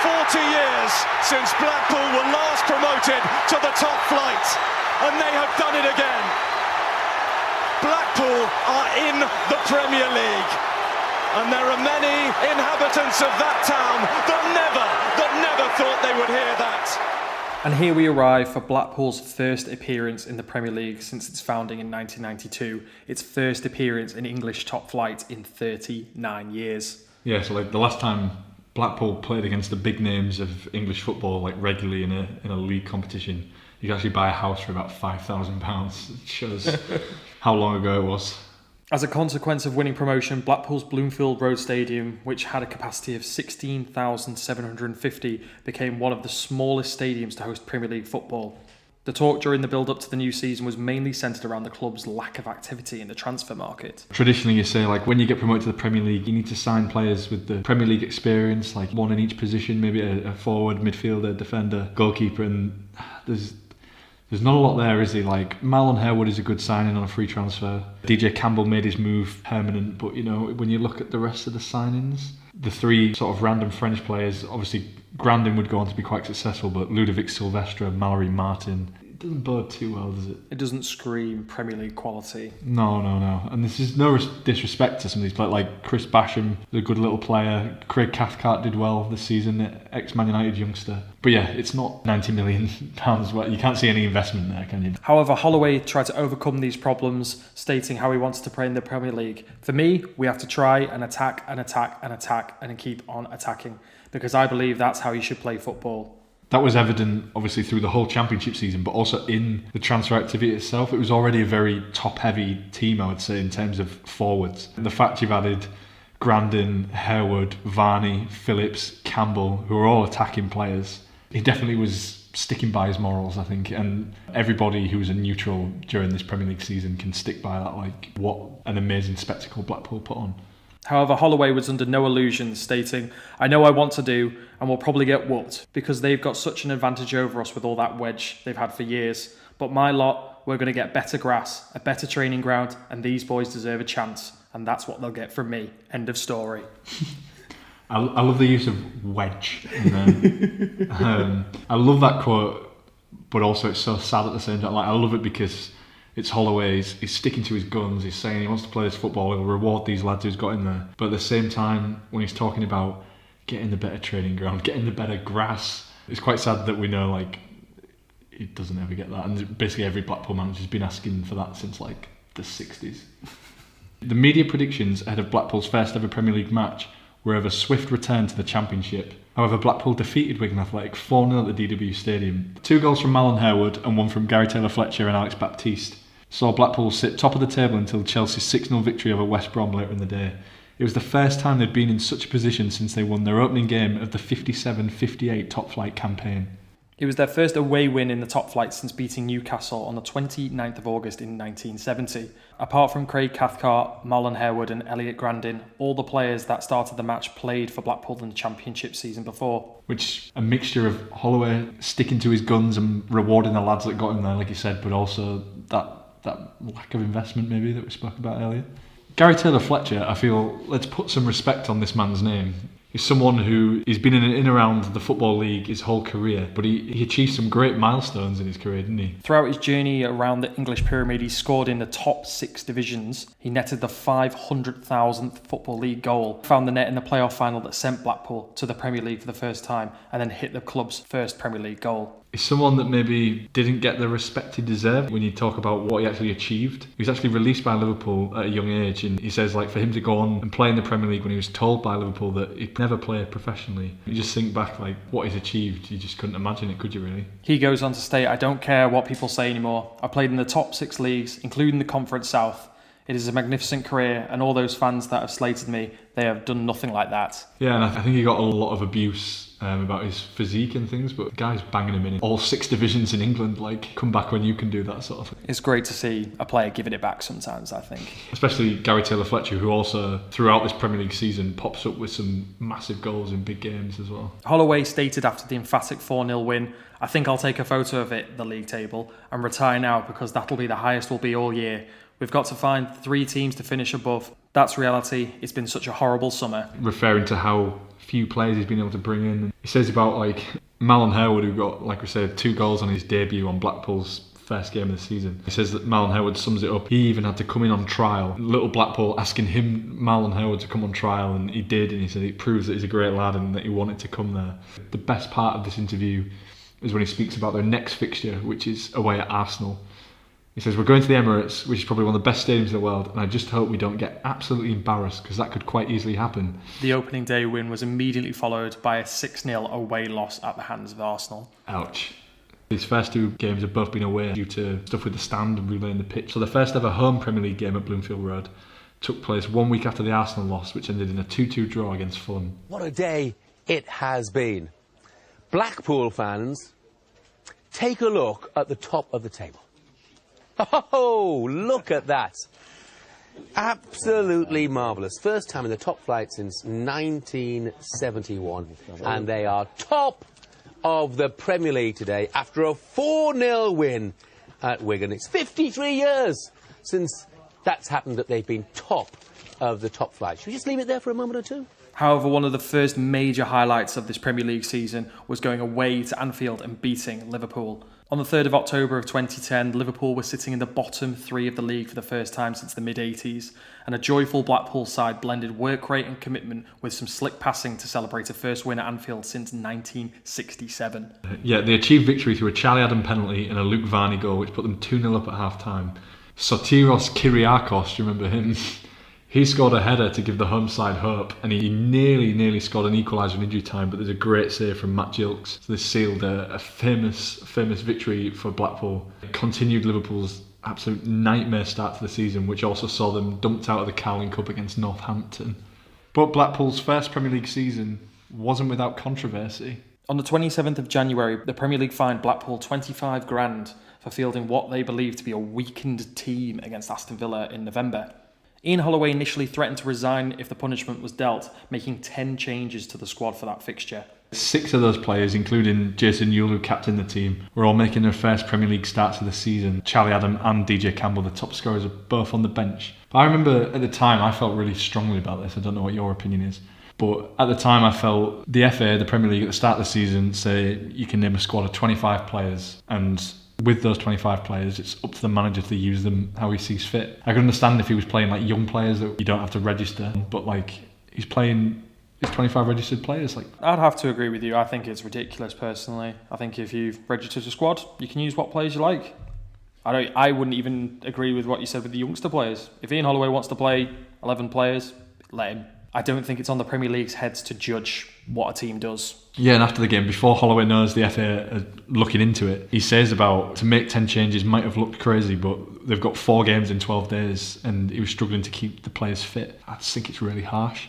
[SPEAKER 4] 40 years since Blackpool were last promoted to the top flight, and they have done it again. Blackpool are in the Premier League, and there are many inhabitants of that town that never thought they would hear that.
[SPEAKER 2] And here we arrive for Blackpool's first appearance in the Premier League since its founding in 1992. Its first appearance in English top flight in 39 years.
[SPEAKER 1] Yeah, so like the last time Blackpool played against the big names of English football, like regularly in a league competition, you could actually buy a house for about £5,000. It shows how long ago it was.
[SPEAKER 2] As a consequence of winning promotion, Blackpool's Bloomfield Road Stadium, which had a capacity of 16,750, became one of the smallest stadiums to host Premier League football. The talk during the build-up to the new season was mainly centred around the club's lack of activity in the transfer market.
[SPEAKER 1] Traditionally, you say, like, when you get promoted to the Premier League, you need to sign players with the Premier League experience, like one in each position, maybe a forward, midfielder, defender, goalkeeper, and there's not a lot there, is he? Like, Marlon Harewood is a good signing on a free transfer. DJ Campbell made his move permanent, but, you know, when you look at the rest of the signings, the three sort of random French players, obviously Grandin would go on to be quite successful, but Ludovic Silvestre, Mallory Martin, it doesn't bode too well, does it?
[SPEAKER 2] It doesn't scream Premier League quality.
[SPEAKER 1] No. And this is no disrespect to some of these players, like Chris Basham, a good little player. Craig Cathcart did well this season, ex-Man United youngster. But yeah, it's not £90 million. You can't see any investment there, can you?
[SPEAKER 2] However, Holloway tried to overcome these problems, stating how he wants to play in the Premier League. For me, we have to try and attack and attack and attack and keep on attacking, because I believe that's how you should play football.
[SPEAKER 1] That was evident, obviously, through the whole championship season, but also in the transfer activity itself. It was already a very top-heavy team, I would say, in terms of forwards. And the fact you've added Grandin, Harewood, Varney, Phillips, Campbell, who are all attacking players, he definitely was sticking by his morals, I think. And everybody who was a neutral during this Premier League season can stick by that. Like, what an amazing spectacle Blackpool put on.
[SPEAKER 2] However, Holloway was under no illusions, stating, "I know I want to do, and we'll probably get whooped, because they've got such an advantage over us with all that wedge they've had for years. But my lot, we're going to get better grass, a better training ground, and these boys deserve a chance, and that's what they'll get from me." End of story.
[SPEAKER 1] I love the use of wedge. I love that quote, but also it's so sad at the same time. Like, I love it because it's Holloway, he's sticking to his guns, he's saying he wants to play this football, he'll reward these lads who's got in there. But at the same time, when he's talking about getting the better training ground, getting the better grass, it's quite sad that we know, like, he doesn't ever get that. And basically every Blackpool manager's been asking for that since, like, the 60s. The media predictions ahead of Blackpool's first ever Premier League match were of a swift return to the Championship. However, Blackpool defeated Wigan Athletic 4-0 at the DW Stadium. 2 goals from Marlon Harewood and 1 from Gary Taylor-Fletcher and Alex Baptiste saw Blackpool sit top of the table until Chelsea's 6-0 victory over West Brom later in the day. It was the first time they'd been in such a position since they won their opening game of the 57-58 top flight campaign.
[SPEAKER 2] It was their first away win in the top flight since beating Newcastle on the 29th of August in 1970. Apart from Craig Cathcart, Marlon Harewood and Elliot Grandin, all the players that started the match played for Blackpool in the Championship season before.
[SPEAKER 1] Which, a mixture of Holloway sticking to his guns and rewarding the lads that got him there, like you said, but also that lack of investment maybe that we spoke about earlier. Gary Taylor-Fletcher, I feel, let's put some respect on this man's name. He's someone who has been in and around the Football League his whole career, but he achieved some great milestones in his career, didn't he?
[SPEAKER 2] Throughout his journey around the English pyramid, he scored in the top 6 divisions. He netted the 500,000th Football League goal, found the net in the playoff final that sent Blackpool to the Premier League for the first time, and then hit the club's first Premier League goal.
[SPEAKER 1] He's someone that maybe didn't get the respect he deserved when you talk about what he actually achieved. He was actually released by Liverpool at a young age, and he says, like, for him to go on and play in the Premier League when he was told by Liverpool that he'd never play professionally, you just think back, like, what he's achieved, you just couldn't imagine it, could you really?
[SPEAKER 2] He goes on to state, "I don't care what people say anymore. I played in the top 6 leagues, including the Conference South. It is a magnificent career, and all those fans that have slated me, they have done nothing like that.
[SPEAKER 1] Yeah, and I think he got a lot of abuse about his physique and things, but the guy's banging him in all 6 divisions in England, like, come back when you can do that sort of thing.
[SPEAKER 2] It's great to see a player giving it back sometimes, I think.
[SPEAKER 1] Especially Gary Taylor-Fletcher, who also, throughout this Premier League season, pops up with some massive goals in big games as well.
[SPEAKER 2] Holloway stated after the emphatic 4-0 win, "I think I'll take a photo of it, the league table, and retire now because that'll be the highest we'll be all year. We've got to find 3 teams to finish above. That's reality. It's been such a horrible summer."
[SPEAKER 1] Referring to how few players he's been able to bring in. He says about, like, Malin Harewood, who got, like we said, 2 goals on his debut on Blackpool's first game of the season. He says that Malin Harewood sums it up. He even had to come in on trial. Little Blackpool asking him, Malin Harewood, to come on trial, and he did, and he said it proves that he's a great lad and that he wanted to come there. The best part of this interview is when he speaks about their next fixture, which is away at Arsenal. He says, "We're going to the Emirates, which is probably one of the best stadiums in the world, and I just hope we don't get absolutely embarrassed, because that could quite easily happen."
[SPEAKER 2] The opening day win was immediately followed by a 6-0 away loss at the hands of Arsenal.
[SPEAKER 1] Ouch. These first 2 games have both been away due to stuff with the stand and relaying the pitch. So the first ever home Premier League game at Bloomfield Road took place 1 week after the Arsenal loss, which ended in a 2-2 draw against Fulham.
[SPEAKER 6] What a day it has been. Blackpool fans, take a look at the top of the table. Oh, look at that. Absolutely marvellous. First time in the top flight since 1971. And they are top of the Premier League today after a 4-0 win at Wigan. It's 53 years since that's happened that they've been top of the top flight. Should we just leave it there for a moment or two?
[SPEAKER 2] However, one of the first major highlights of this Premier League season was going away to Anfield and beating Liverpool. On the 3rd of October of 2010, Liverpool were sitting in the bottom 3 of the league for the first time since the mid-80s, and a joyful Blackpool side blended work rate and commitment with some slick passing to celebrate a first win at Anfield since 1967.
[SPEAKER 1] Yeah, they achieved victory through a Charlie Adam penalty and a Luke Varney goal, which put them 2-0 up at half-time. Sotiros Kyriakos, do you remember him? He scored a header to give the home side hope, and he nearly scored an equaliser in injury time, but there's a great save from Matt Gilks. So this sealed a famous victory for Blackpool. It continued Liverpool's absolute nightmare start to the season, which also saw them dumped out of the Carling Cup against Northampton. But Blackpool's first Premier League season wasn't without controversy.
[SPEAKER 2] On the 27th of January, the Premier League fined Blackpool $25,000 for fielding what they believed to be a weakened team against Aston Villa in November. Ian Holloway initially threatened to resign if the punishment was dealt, making 10 changes to the squad for that fixture.
[SPEAKER 1] 6 of those players, including Jason Ewell, who captained the team, were all making their first Premier League starts of the season. Charlie Adam and DJ Campbell, the top scorers, are both on the bench. But I remember at the time I felt really strongly about this. I don't know what your opinion is. But at the time I felt the FA, the Premier League, at the start of the season say you can name a squad of 25 players, and with those 25 players, it's up to the manager to use them how he sees fit. I could understand if he was playing like young players that you don't have to register, but like he's playing his 25 registered players. Like,
[SPEAKER 2] I'd have to agree with you. I think it's ridiculous personally. I think if you've registered a squad, you can use what players you like. I wouldn't even agree with what you said with the youngster players. If Ian Holloway wants to play 11 players, let him. I don't think it's on the Premier League's heads to judge what a team does.
[SPEAKER 1] Yeah, and after the game, before Holloway knows the FA are looking into it, he says about to make 10 changes might have looked crazy, but they've got 4 games in 12 days and he was struggling to keep the players fit. I just think it's really harsh.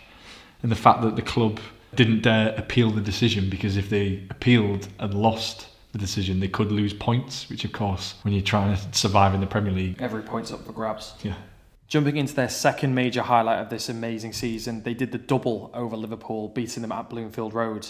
[SPEAKER 1] And the fact that the club didn't dare appeal the decision, because if they appealed and lost the decision, they could lose points, which of course, when you're trying to survive in the Premier League,
[SPEAKER 2] every point's up for grabs.
[SPEAKER 1] Yeah.
[SPEAKER 2] Jumping into their second major highlight of this amazing season, they did the double over Liverpool, beating them at Bloomfield Road.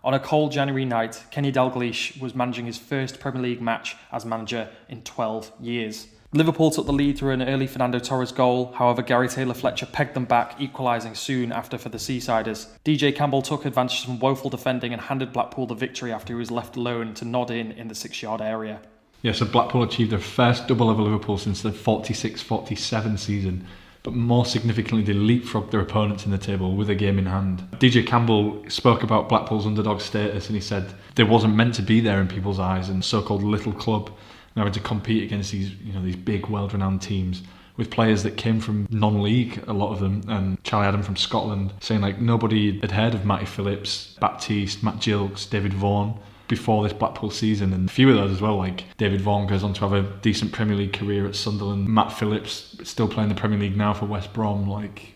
[SPEAKER 2] On a cold January night, Kenny Dalglish was managing his first Premier League match as manager in 12 years. Liverpool took the lead through an early Fernando Torres goal, however Gary Taylor-Fletcher pegged them back, equalising soon after for the Seasiders. DJ Campbell took advantage of some woeful defending and handed Blackpool the victory after he was left alone to nod in the 6-yard area.
[SPEAKER 1] Yeah, so Blackpool achieved their first double over Liverpool since the 46-47 season, but more significantly they leapfrogged their opponents in the table with a game in hand. DJ Campbell spoke about Blackpool's underdog status and he said they wasn't meant to be there in people's eyes, and so-called little club and having to compete against these big world-renowned teams with players that came from non-league, a lot of them, and Charlie Adam from Scotland, saying like nobody had heard of Matty Phillips, Baptiste, Matt Gilks, David Vaughan. before this Blackpool season, and a few of those as well, like David Vaughan goes on to have a decent Premier League career at Sunderland. Matt Phillips still playing the Premier League now for West Brom. Like,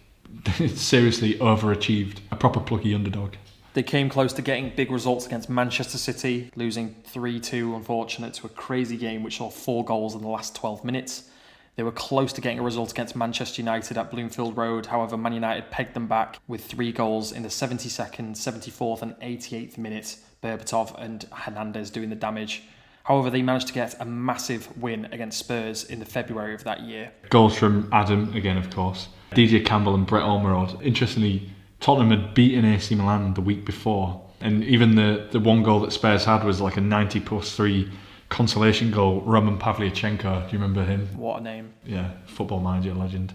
[SPEAKER 1] it's seriously overachieved. A proper plucky underdog.
[SPEAKER 2] They came close to getting big results against Manchester City, losing 3-2, unfortunate, to a crazy game which saw 4 goals in the last 12 minutes. They were close to getting a result against Manchester United at Bloomfield Road. However, Man United pegged them back with 3 goals in the 72nd, 74th and 88th minutes. Berbatov and Hernandez doing the damage. However, they managed to get a massive win against Spurs in the February of that year.
[SPEAKER 1] Goals from Adam, again of course. DJ Campbell and Brett Ormerod. Interestingly, Tottenham had beaten AC Milan the week before. And even the one goal that Spurs had was like a 90+3 consolation goal. Roman Pavlyuchenko, do you remember him?
[SPEAKER 2] What a name.
[SPEAKER 1] Yeah, Football Manager legend.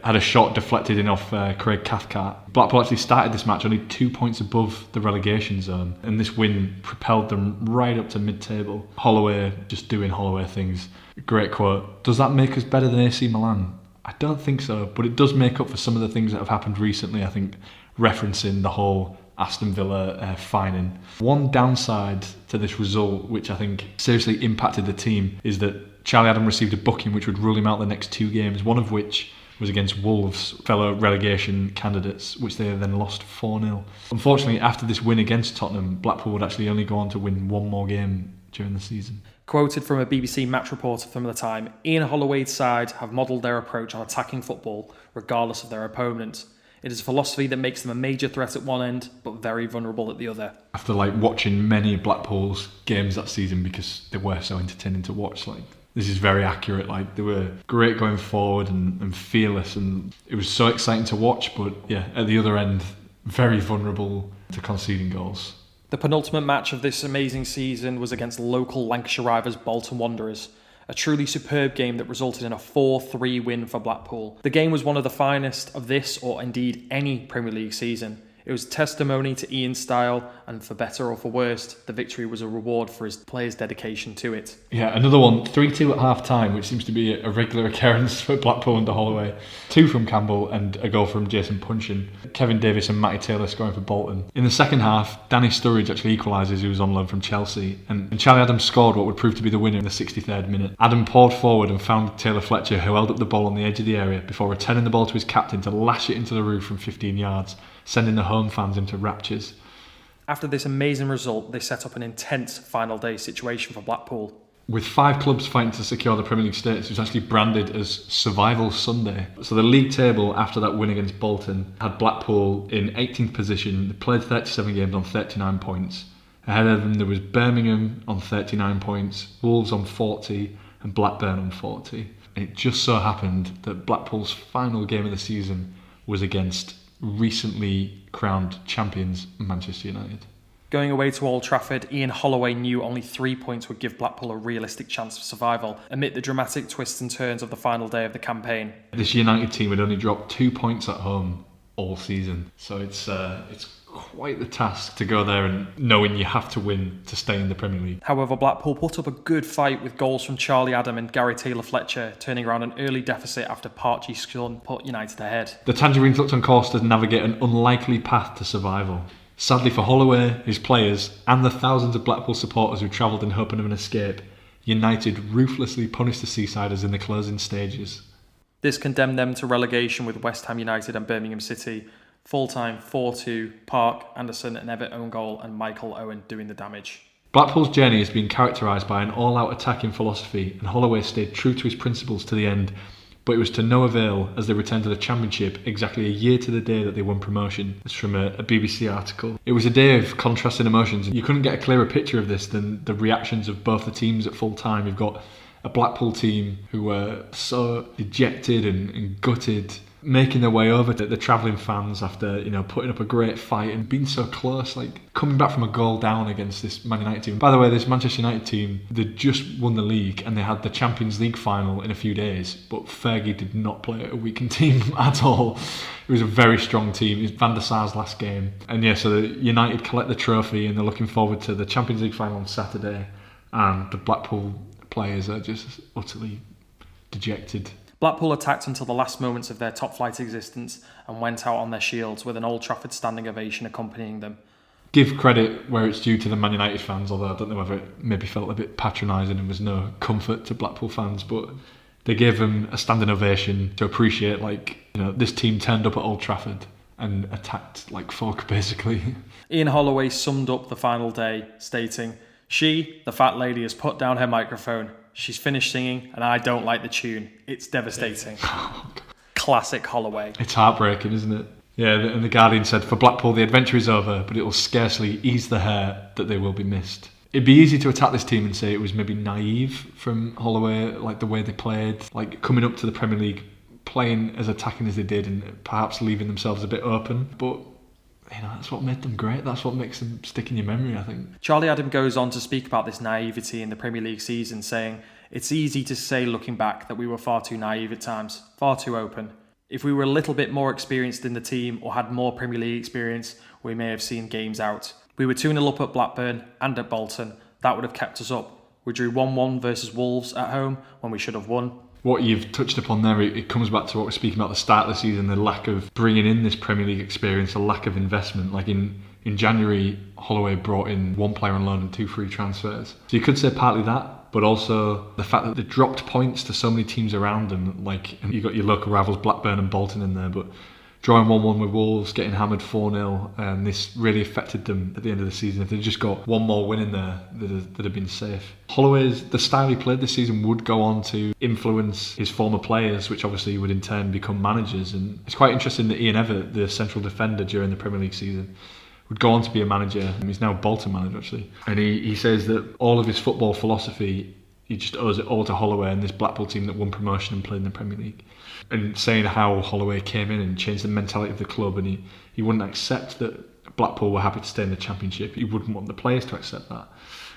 [SPEAKER 1] Had a shot deflected in off Craig Cathcart. Blackpool actually started this match only 2 points above the relegation zone, and this win propelled them right up to mid-table. Holloway just doing Holloway things. Great quote. Does that make us better than AC Milan? I don't think so, but it does make up for some of the things that have happened recently, I think, referencing the whole Aston Villa fining. One downside to this result, which I think seriously impacted the team, is that Charlie Adam received a booking which would rule him out the next 2 games, one of which was against Wolves, fellow relegation candidates, which they then lost 4-0. Unfortunately, after this win against Tottenham, Blackpool would actually only go on to win 1 more game during the season.
[SPEAKER 2] Quoted from a BBC match reporter from the time, Ian Holloway's side have modelled their approach on attacking football, regardless of their opponent. It is a philosophy that makes them a major threat at one end, but very vulnerable at the other.
[SPEAKER 1] After watching many of Blackpool's games that season, because they were so entertaining to watch, this is very accurate. They were great going forward and fearless, and it was so exciting to watch, but yeah, at the other end, very vulnerable to conceding goals.
[SPEAKER 2] The penultimate match of this amazing season was against local Lancashire rivals Bolton Wanderers, a truly superb game that resulted in a 4-3 win for Blackpool. The game was one of the finest of this, or indeed any Premier League season. It was testimony to Ian's style, and for better or for worse, the victory was a reward for his players' dedication to it.
[SPEAKER 1] Yeah, another one, 3-2 at half-time, which seems to be a regular occurrence for Blackpool under Holloway. 2 from Campbell and a goal from Jason Punchin. Kevin Davis and Matty Taylor scoring for Bolton. In the second half, Danny Sturridge actually equalises, who was on loan from Chelsea, and Charlie Adam scored what would prove to be the winner in the 63rd minute. Adam poured forward and found Taylor Fletcher, who held up the ball on the edge of the area before returning the ball to his captain to lash it into the roof from 15 yards. Sending the home fans into raptures.
[SPEAKER 2] After this amazing result, they set up an intense final day situation for Blackpool.
[SPEAKER 1] With 5 clubs fighting to secure the Premier League status, it was actually branded as Survival Sunday. So the league table after that win against Bolton had Blackpool in 18th position. They played 37 games on 39 points. Ahead of them there was Birmingham on 39 points, Wolves on 40 and Blackburn on 40. And it just so happened that Blackpool's final game of the season was against recently crowned champions Manchester United.
[SPEAKER 2] Going away to Old Trafford, Ian Holloway knew only 3 points would give Blackpool a realistic chance of survival amid the dramatic twists and turns of the final day of the campaign.
[SPEAKER 1] This United team had only dropped 2 points at home all season, so it's quite the task to go there and knowing you have to win to stay in the Premier League.
[SPEAKER 2] However, Blackpool put up a good fight with goals from Charlie Adam and Gary Taylor-Fletcher, turning around an early deficit after Parchy's son put United ahead.
[SPEAKER 1] The Tangerines looked on course to navigate an unlikely path to survival. Sadly for Holloway, his players, and the thousands of Blackpool supporters who travelled in hope of an escape, United ruthlessly punished the Seasiders in the closing stages.
[SPEAKER 2] This condemned them to relegation with West Ham United and Birmingham City. Full-time 4-2, Park, Anderson and Everett own goal and Michael Owen doing the damage.
[SPEAKER 1] Blackpool's journey has been characterised by an all-out attacking philosophy, and Holloway stayed true to his principles to the end, but it was to no avail as they returned to the Championship exactly a year to the day that they won promotion. It's from a BBC article. It was a day of contrasting emotions, and you couldn't get a clearer picture of this than the reactions of both the teams at full time. You've got a Blackpool team who were so dejected and gutted, making their way over to the travelling fans after, putting up a great fight and being so close, coming back from a goal down against this Man United team. By the way, this Manchester United team, they just won the league and they had the Champions League final in a few days, but Fergie did not play a weakened team at all. It was a very strong team. It was Van der Sar's last game. And yeah, so United collect the trophy and they're looking forward to the Champions League final on Saturday, and the Blackpool players are just utterly dejected.
[SPEAKER 2] Blackpool attacked until the last moments of their top-flight existence and went out on their shields with an Old Trafford standing ovation accompanying them.
[SPEAKER 1] give credit where it's due to the Man United fans, although I don't know whether it maybe felt a bit patronising and was no comfort to Blackpool fans, but they gave them a standing ovation to appreciate, this team turned up at Old Trafford and attacked like folk, basically.
[SPEAKER 2] Ian Holloway summed up the final day, stating, "She, the fat lady, has put down her microphone. She's finished singing and I don't like the tune. It's devastating." Classic Holloway.
[SPEAKER 1] It's heartbreaking, isn't it? Yeah, and the Guardian said, "For Blackpool, the adventure is over, but it will scarcely ease the hair that they will be missed." It'd be easy to attack this team and say it was maybe naive from Holloway, like the way they played, like coming up to the Premier League, playing as attacking as they did and perhaps leaving themselves a bit open. But, that's what made them great. That's what makes them stick in your memory, I think.
[SPEAKER 2] Charlie Adam goes on to speak about this naivety in the Premier League season, saying, "It's easy to say looking back that we were far too naive at times, far too open. If we were a little bit more experienced in the team or had more Premier League experience, we may have seen games out. We were 2-0 up at Blackburn and at Bolton. That would have kept us up. We drew 1-1 versus Wolves at home when we should have won."
[SPEAKER 1] What you've touched upon there, it comes back to what we're speaking about at the start of the season, the lack of bringing in this Premier League experience, the lack of investment. Like in January, Holloway brought in 1 player on loan and 2 free transfers. So you could say partly that, but also the fact that they dropped points to so many teams around them. And you got your local rivals Blackburn and Bolton in there, but drawing 1-1 with Wolves, getting hammered 4-0, and this really affected them at the end of the season. If they'd just got one more win in there, they'd have been safe. The style he played this season would go on to influence his former players, which obviously would in turn become managers. And it's quite interesting that Ian Evatt, the central defender during the Premier League season, would go on to be a manager. He's now Bolton manager, actually. And he says that all of his football philosophy, he just owes it all to Holloway and this Blackpool team that won promotion and played in the Premier League. And saying how Holloway came in and changed the mentality of the club, and he wouldn't accept that Blackpool were happy to stay in the Championship. He wouldn't want the players to accept that.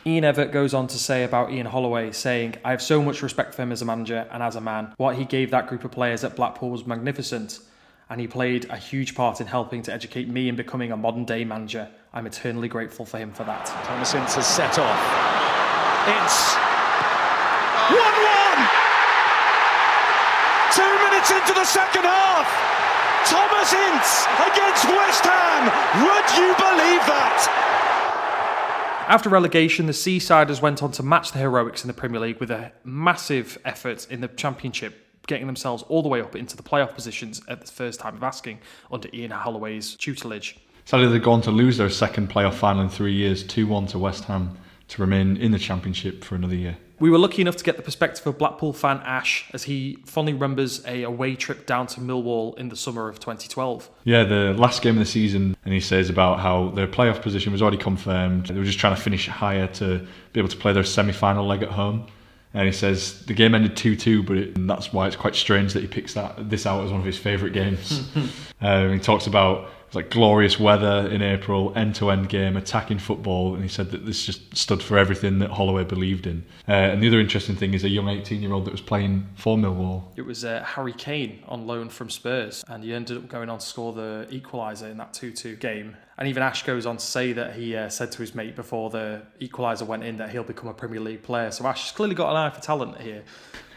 [SPEAKER 2] Ian Evatt goes on to say about Ian Holloway, saying, "I have so much respect for him as a manager and as a man. What he gave that group of players at Blackpool was magnificent, and he played a huge part in helping to educate me in becoming a modern day manager. I'm eternally grateful for him for that."
[SPEAKER 4] Thomas Ince has set off. Ince. 1-1! 2 minutes into the second half. Thomas Ince against West Ham. Would you believe that?
[SPEAKER 2] After relegation, the Seasiders went on to match the heroics in the Premier League with a massive effort in the Championship, getting themselves all the way up into the playoff positions at the first time of asking under Ian Holloway's tutelage.
[SPEAKER 1] Sadly, they've gone to lose their second playoff final in 3 years, 2-1 to West Ham, to remain in the Championship for another year.
[SPEAKER 2] We were lucky enough to get the perspective of Blackpool fan Ash as he fondly remembers a away trip down to Millwall in the summer of 2012.
[SPEAKER 1] Yeah, the last game of the season, and he says about how their playoff position was already confirmed. They were just trying to finish higher to be able to play their semi-final leg at home. And he says the game ended 2-2, but that's why it's quite strange that he picks this out as one of his favourite games. He talks about glorious weather in April, end-to-end game, attacking football, and he said that this just stood for everything that Holloway believed in. And the other interesting thing is a young 18-year-old that was playing for Millwall.
[SPEAKER 2] It was Harry Kane on loan from Spurs, and he ended up going on to score the equaliser in that 2-2 game. And even Ash goes on to say that he said to his mate before the equaliser went in that he'll become a Premier League player. So Ash has clearly got an eye for talent here.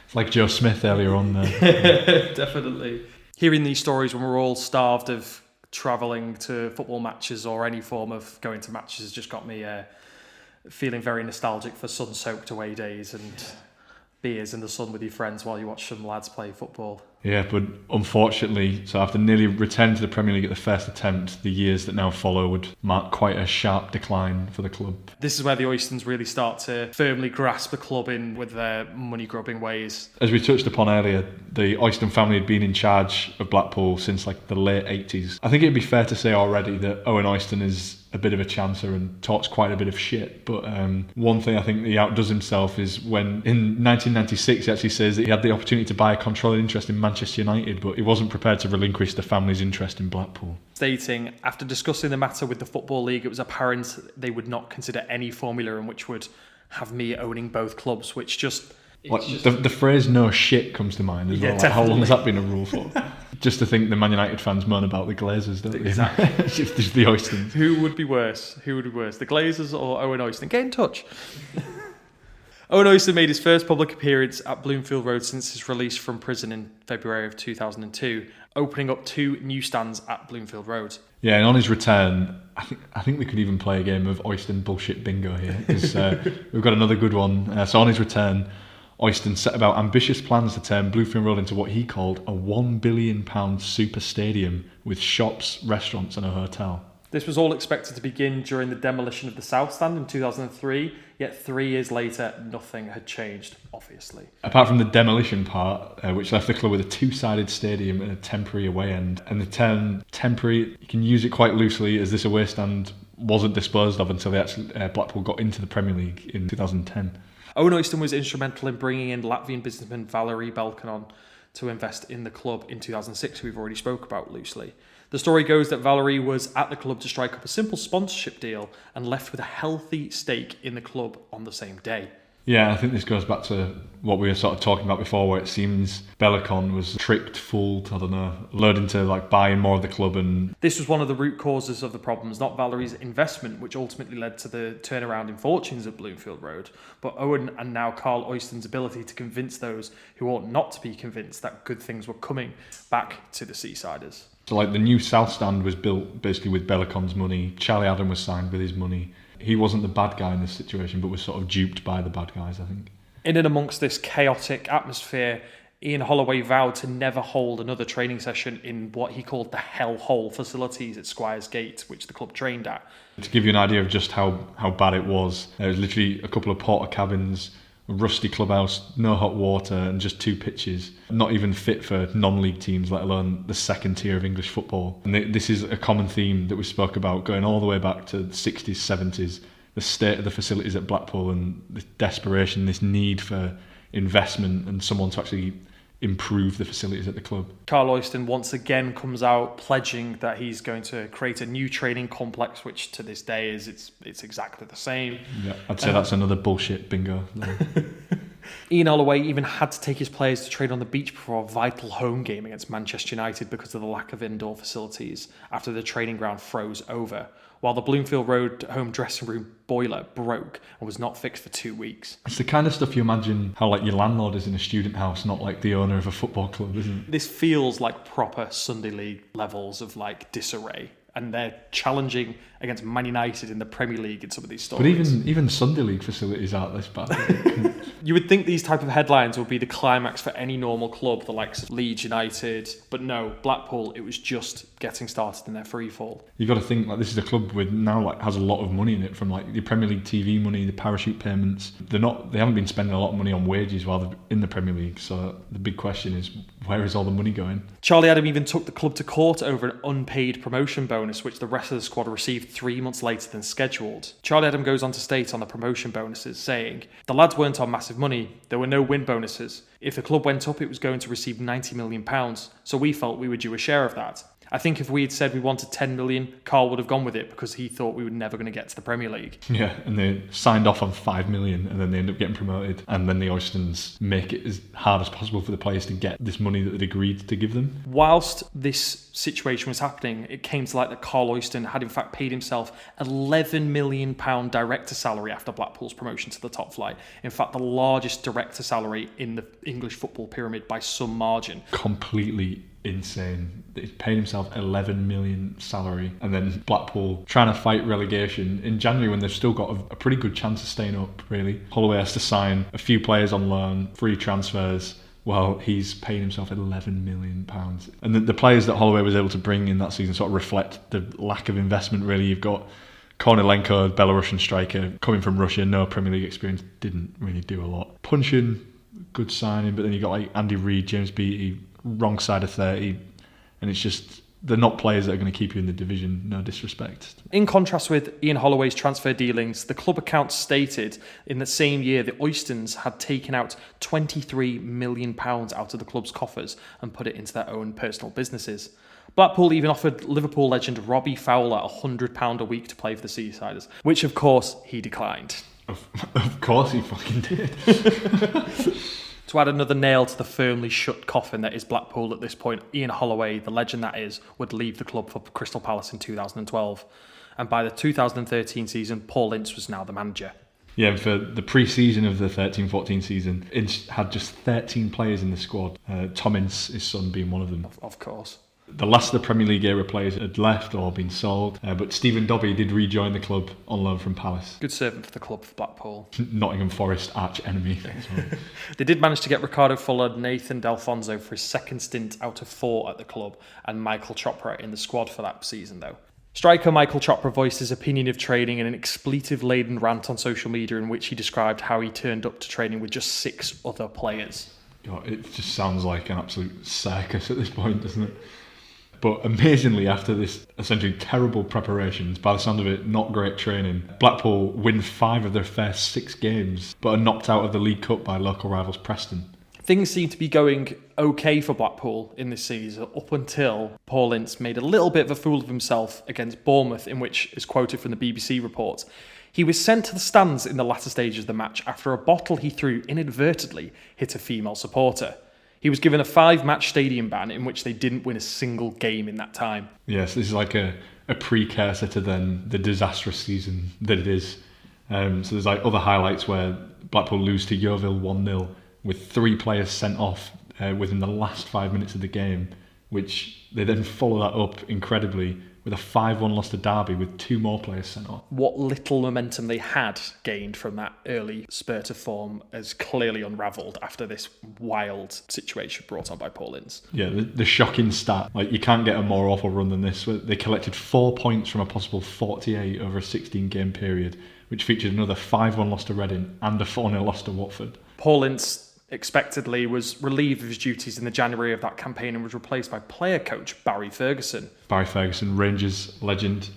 [SPEAKER 1] It's like Joe Smith earlier on there.
[SPEAKER 2] Definitely. Hearing these stories when we're all starved of travelling to football matches or any form of going to matches has just got me feeling very nostalgic for sun-soaked away days and beers in the sun with your friends while you watch some lads play football.
[SPEAKER 1] Yeah, but unfortunately, so after nearly returning to the Premier League at the first attempt, the years that now follow would mark quite a sharp decline for the club.
[SPEAKER 2] This is where the Oystons really start to firmly grasp the club in with their money-grubbing ways.
[SPEAKER 1] As we touched upon earlier, the Oyston family had been in charge of Blackpool since the late 80s. I think it'd be fair to say already that Owen Oyston is a bit of a chancer and talks quite a bit of shit, but one thing I think that he outdoes himself is when in 1996 he actually says that he had the opportunity to buy a controlling interest in Manchester United, but he wasn't prepared to relinquish the family's interest in Blackpool.
[SPEAKER 2] Stating, after discussing the matter with the Football League, it was apparent they would not consider any formula in which would have me owning both clubs, which just...
[SPEAKER 1] The phrase "no shit" comes to mind as well. How long has that been a rule for? Just to think the Man United fans moan about the Glazers, don't they?
[SPEAKER 2] Exactly.
[SPEAKER 1] If there's the Oystons.
[SPEAKER 2] Who would be worse? The Glazers or Owen Oyston? Get in touch. Owen Oyster made his first public appearance at Bloomfield Road since his release from prison in February of 2002, opening up 2 new stands at Bloomfield Road.
[SPEAKER 1] Yeah, and on his return, I think we could even play a game of Oyston bullshit bingo here, because we've got another good one. So on his return, Oyston set about ambitious plans to turn Bluefield Road into what he called a £1 billion super stadium with shops, restaurants and a hotel.
[SPEAKER 2] This was all expected to begin during the demolition of the South Stand in 2003, yet 3 years later, nothing had changed, obviously.
[SPEAKER 1] Apart from the demolition part, which left the club with a two-sided stadium and a temporary away end. And the term temporary, you can use it quite loosely, as this away stand wasn't disposed of until Blackpool got into the Premier League in 2010.
[SPEAKER 2] Owen Oyston was instrumental in bringing in Latvian businessman Valery Belkanon to invest in the club in 2006, who we've already spoke about loosely. The story goes that Valery was at the club to strike up a simple sponsorship deal and left with a healthy stake in the club on the same day.
[SPEAKER 1] Yeah, I think this goes back to what we were sort of talking about before, where it seems Belkanon was tricked, fooled, lured into buying more of the club. And
[SPEAKER 2] this was one of the root causes of the problems, not Valery's investment, which ultimately led to the turnaround in fortunes at Bloomfield Road, but Owen and now Carl Oyston's ability to convince those who ought not to be convinced that good things were coming back to the Seasiders.
[SPEAKER 1] So the new South Stand was built basically with Belkaton's money. Charlie Adam was signed with his money. He wasn't the bad guy in this situation, but was sort of duped by the bad guys, I think.
[SPEAKER 2] In and amongst this chaotic atmosphere, Ian Holloway vowed to never hold another training session in what he called the hellhole facilities at Squires Gate, which the club trained at.
[SPEAKER 1] To give you an idea of just how bad it was, there was literally a couple of porter cabins, a rusty clubhouse, no hot water, and just 2 pitches. Not even fit for non-league teams, let alone the second tier of English football. And this is a common theme that we spoke about going all the way back to the 60s, 70s. The state of the facilities at Blackpool and this desperation, this need for investment and someone to actually improve the facilities at the club.
[SPEAKER 2] Carl Oyston once again comes out pledging that he's going to create a new training complex, which to this day it's exactly the same.
[SPEAKER 1] Yeah, I'd say that's another bullshit bingo.
[SPEAKER 2] Ian Holloway even had to take his players to train on the beach before a vital home game against Manchester United because of the lack of indoor facilities after the training ground froze over, while the Bloomfield Road home dressing room boiler broke and was not fixed for 2 weeks.
[SPEAKER 1] It's the kind of stuff you imagine how your landlord is in a student house, not the owner of a football club, isn't it?
[SPEAKER 2] This feels like proper Sunday League levels of disarray. And they're challenging against Man United in the Premier League in some of these stories.
[SPEAKER 1] But even Sunday League facilities aren't this bad.
[SPEAKER 2] You would think these type of headlines would be the climax for any normal club, the likes of Leeds United. But no, Blackpool, it was just getting started in their free fall. You've
[SPEAKER 1] got to think this is a club with now has a lot of money in it, from the Premier League TV money, the parachute payments. They haven't been spending a lot of money on wages while they're in the Premier League. So the big question is, where is all the money going?
[SPEAKER 2] Charlie Adam even took the club to court over an unpaid promotion bonus, which the rest of the squad received 3 months later than scheduled. Charlie Adam goes on to state on the promotion bonuses, saying, "The lads weren't on massive money. There were no win bonuses. If the club went up, it was going to receive £90 million, so we felt we were due a share of that. I think if we had said we wanted 10 million, Carl would have gone with it because he thought we were never going to get to the Premier League."
[SPEAKER 1] Yeah, and they signed off on 5 million and then they end up getting promoted. And then the Oystons make it as hard as possible for the players to get this money that they'd agreed to give them.
[SPEAKER 2] Whilst this situation was happening, it came to light that Carl Oyston had in fact paid himself £11 million director salary after Blackpool's promotion to the top flight. In fact, the largest director salary in the English football pyramid by some margin.
[SPEAKER 1] Completely insane. He's paid himself 11 million salary, and then Blackpool trying to fight relegation in January when they've still got a pretty good chance of staying up, really. Holloway has to sign a few players on loan, free transfers, while he's paying himself £11 million. And the players that Holloway was able to bring in that season sort of reflect the lack of investment, really. You've got Kornilenko, Belarusian striker, coming from Russia, no Premier League experience, didn't really do a lot. Punchin, good signing, but then you got Andy Reid, James Beattie, wrong side of 30, and it's just, they're not players that are going to keep you in the division, no disrespect.
[SPEAKER 2] In contrast with Ian Holloway's transfer dealings, the club accounts stated in the same year the Oystons had taken out £23 million out of the club's coffers and put it into their own personal businesses. Blackpool even offered Liverpool legend Robbie Fowler £100 a week to play for the Seasiders, which of course he declined.
[SPEAKER 1] Of course he fucking did.
[SPEAKER 2] To add another nail to the firmly shut coffin that is Blackpool at this point, Ian Holloway, the legend that is, would leave the club for Crystal Palace in 2012. And by the 2013 season, Paul Ince was now the manager.
[SPEAKER 1] Yeah, and for the pre-season of the 13-14 season, Ince had just 13 players in the squad. Tom Ince, his son, being one of them.
[SPEAKER 2] Of course.
[SPEAKER 1] The last of the Premier League era players had left or been sold, but Stephen Dobbie did rejoin the club on loan from Palace.
[SPEAKER 2] Good servant for the club for Blackpool.
[SPEAKER 1] Nottingham Forest arch enemy.
[SPEAKER 2] They did manage to get Ricardo Fuller, Nathan D'Alfonso for his second stint out of 4 at the club, and Michael Chopra in the squad for that season though. Striker Michael Chopra voiced his opinion of training in an expletive-laden rant on social media in which he described how he turned up to training with just 6 other players.
[SPEAKER 1] God, it just sounds like an absolute circus at this point, doesn't it? But amazingly, after this essentially terrible preparations, by the sound of it, not great training, Blackpool win 5 of their first 6 games, but are knocked out of the League Cup by local rivals Preston.
[SPEAKER 2] Things seem to be going okay for Blackpool in this season up until Paul Ince made a little bit of a fool of himself against Bournemouth, in which is quoted from the BBC report. He was sent to the stands in the latter stages of the match after a bottle he threw inadvertently hit a female supporter. He was given a 5-match stadium ban in which they didn't win a single game in that time.
[SPEAKER 1] Yes, this is like a precursor to then the disastrous season that it is. So there's like other highlights where Blackpool lose to Yeovil 1-0 with 3 players sent off within the last 5 minutes of the game, which they then follow that up incredibly with a 5-1 loss to Derby with 2 more players sent off.
[SPEAKER 2] What little momentum they had gained from that early spurt of form has clearly unravelled after this wild situation brought on by Paul Ince.
[SPEAKER 1] Yeah, the shocking stat, like you can't get a more awful run than this. They collected 4 points from a possible 48 over a 16-game period, which featured another 5-1 loss to Reading and a 4-0 loss to Watford.
[SPEAKER 2] Paul Ince expectedly was relieved of his duties in the January of that campaign and was replaced by player coach Barry Ferguson.
[SPEAKER 1] Barry Ferguson, Rangers legend.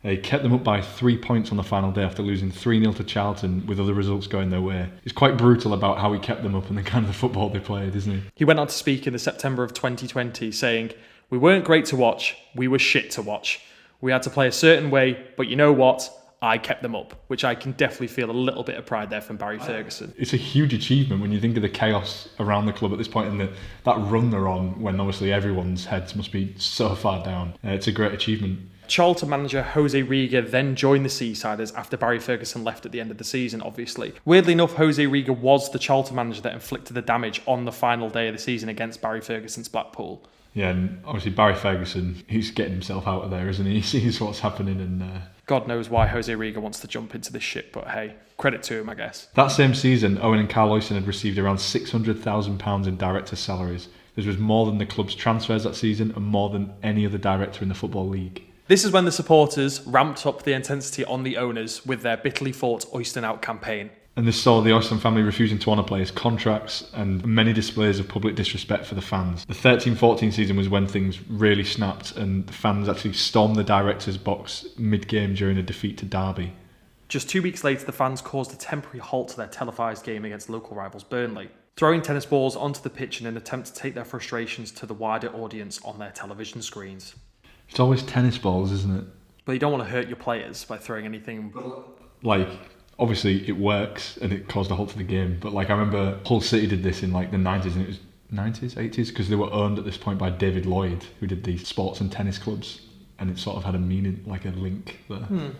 [SPEAKER 1] He kept them up by 3 points on the final day after losing 3-0 to Charlton with other results going their way. He's quite brutal about how he kept them up and the kind of the football they played, isn't he?
[SPEAKER 2] He went on to speak in the September of 2020 saying, "We weren't great to watch, we were shit to watch. We had to play a certain way, but you know what? I kept them up," which I can definitely feel a little bit of pride there from Barry Ferguson.
[SPEAKER 1] It's a huge achievement when you think of the chaos around the club at this point and that run they're on when obviously everyone's heads must be so far down. It's a great achievement.
[SPEAKER 2] Charlton manager Jose Riga then joined the Seasiders after Barry Ferguson left at the end of the season, obviously. Weirdly enough, Jose Riga was the Charlton manager that inflicted the damage on the final day of the season against Barry Ferguson's Blackpool.
[SPEAKER 1] Yeah, and obviously Barry Ferguson, he's getting himself out of there, isn't he? He sees what's happening and...
[SPEAKER 2] God knows why Jose Riga wants to jump into this shit, but hey, credit to him, I guess.
[SPEAKER 1] That same season, Owen and Carl Oyston had received around £600,000 in director salaries. This was more than the club's transfers that season and more than any other director in the Football League.
[SPEAKER 2] This is when the supporters ramped up the intensity on the owners with their bitterly fought Oyston out campaign.
[SPEAKER 1] And this saw the Oyston family refusing to honour players' contracts and many displays of public disrespect for the fans. The 13-14 season was when things really snapped and the fans actually stormed the director's box mid-game during a defeat to Derby.
[SPEAKER 2] Just 2 weeks later, the fans caused a temporary halt to their televised game against local rivals Burnley, throwing tennis balls onto the pitch in an attempt to take their frustrations to the wider audience on their television screens.
[SPEAKER 1] It's always tennis balls, isn't it?
[SPEAKER 2] But you don't want to hurt your players by throwing anything...
[SPEAKER 1] Like... Obviously, it works and it caused a halt to the game. But like I remember Hull City did this in like the 90s and it was 90s, 80s because they were owned at this point by David Lloyd, who did the sports and tennis clubs. And it sort of had a meaning, like a link there.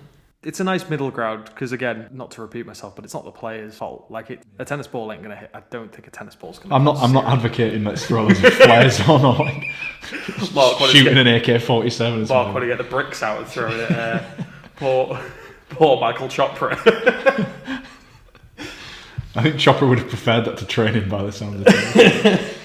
[SPEAKER 2] It's a nice middle ground because, again, not to repeat myself, but it's not the player's fault. Like, a tennis ball ain't going to hit. I don't think a tennis ball's going to hit.
[SPEAKER 1] I'm not advocating let's throw loads of flares on or like shooting an AK-47.
[SPEAKER 2] Mark want to get the bricks out and throw it at poor Michael Chopra.
[SPEAKER 1] I think Chopra would have preferred that to training by the sound of it.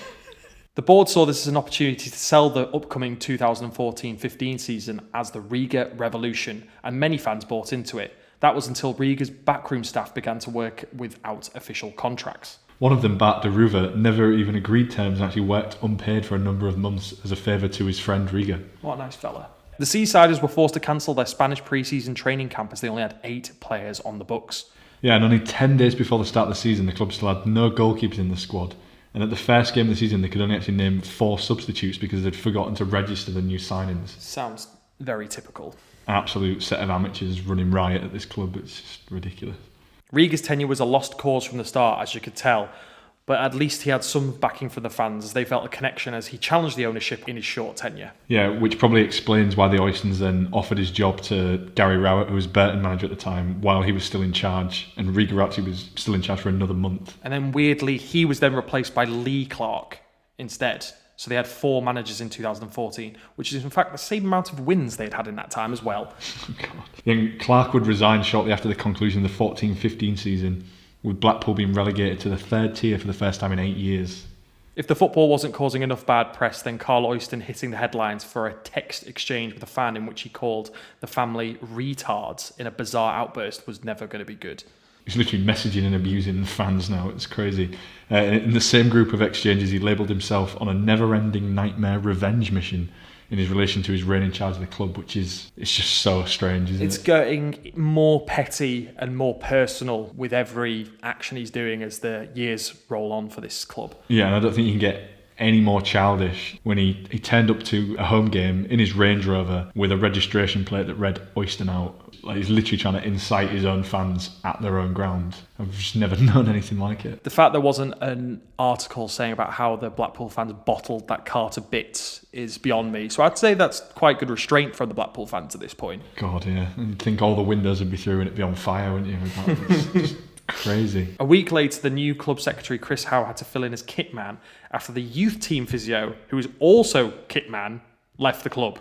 [SPEAKER 2] The board saw this as an opportunity to sell the upcoming 2014-15 season as the Riga Revolution, and many fans bought into it. That was until Riga's backroom staff began to work without official contracts.
[SPEAKER 1] One of them, Bart Deruva, never even agreed terms and actually worked unpaid for a number of months as a favour to his friend Riga.
[SPEAKER 2] What a nice fella. The Seasiders were forced to cancel their Spanish pre-season training camp as they only had 8 players on the books.
[SPEAKER 1] Yeah, and only 10 days before the start of the season, the club still had no goalkeepers in the squad. And at the first game of the season, they could only actually name 4 substitutes because they'd forgotten to register the new signings.
[SPEAKER 2] Sounds very typical.
[SPEAKER 1] Absolute set of amateurs running riot at this club. It's just ridiculous.
[SPEAKER 2] Riga's tenure was a lost cause from the start, as you could tell. But at least he had some backing from the fans as they felt a connection as he challenged the ownership in his short tenure.
[SPEAKER 1] Yeah, which probably explains why the Oystons then offered his job to Gary Rowett, who was Burton manager at the time, while he was still in charge. And Riga actually was still in charge for another month.
[SPEAKER 2] And then weirdly, he was then replaced by Lee Clark instead. So they had 4 managers in 2014, which is in fact the same amount of wins they'd had in that time as well.
[SPEAKER 1] Clark would resign shortly after the conclusion of the 14-15 season, with Blackpool being relegated to the 3rd tier for the first time in 8 years.
[SPEAKER 2] If the football wasn't causing enough bad press, then Carl Oyston hitting the headlines for a text exchange with a fan in which he called the family retards in a bizarre outburst was never going to be good.
[SPEAKER 1] He's literally messaging and abusing fans now. It's crazy. In the same group of exchanges, he labelled himself on a never-ending nightmare revenge mission in his relation to his reign in charge of the club, which is, it's just so strange, isn't it?
[SPEAKER 2] It's getting more petty and more personal with every action he's doing as the years roll on for this club.
[SPEAKER 1] Yeah, and I don't think you can get any more childish when he turned up to a home game in his Range Rover with a registration plate that read Oyston out. Like, he's literally trying to incite his own fans at their own ground. I've just never known anything like it.
[SPEAKER 2] The fact there wasn't an article saying about how the Blackpool fans bottled that car to bits is beyond me. So I'd say that's quite good restraint from the Blackpool fans at this point.
[SPEAKER 1] God, yeah. And you'd think all the windows would be through and it'd be on fire, wouldn't you? It's just crazy.
[SPEAKER 2] A week later, the new club secretary, Chris Howe, had to fill in as kit man after the youth team physio, who was also kit man, left the club.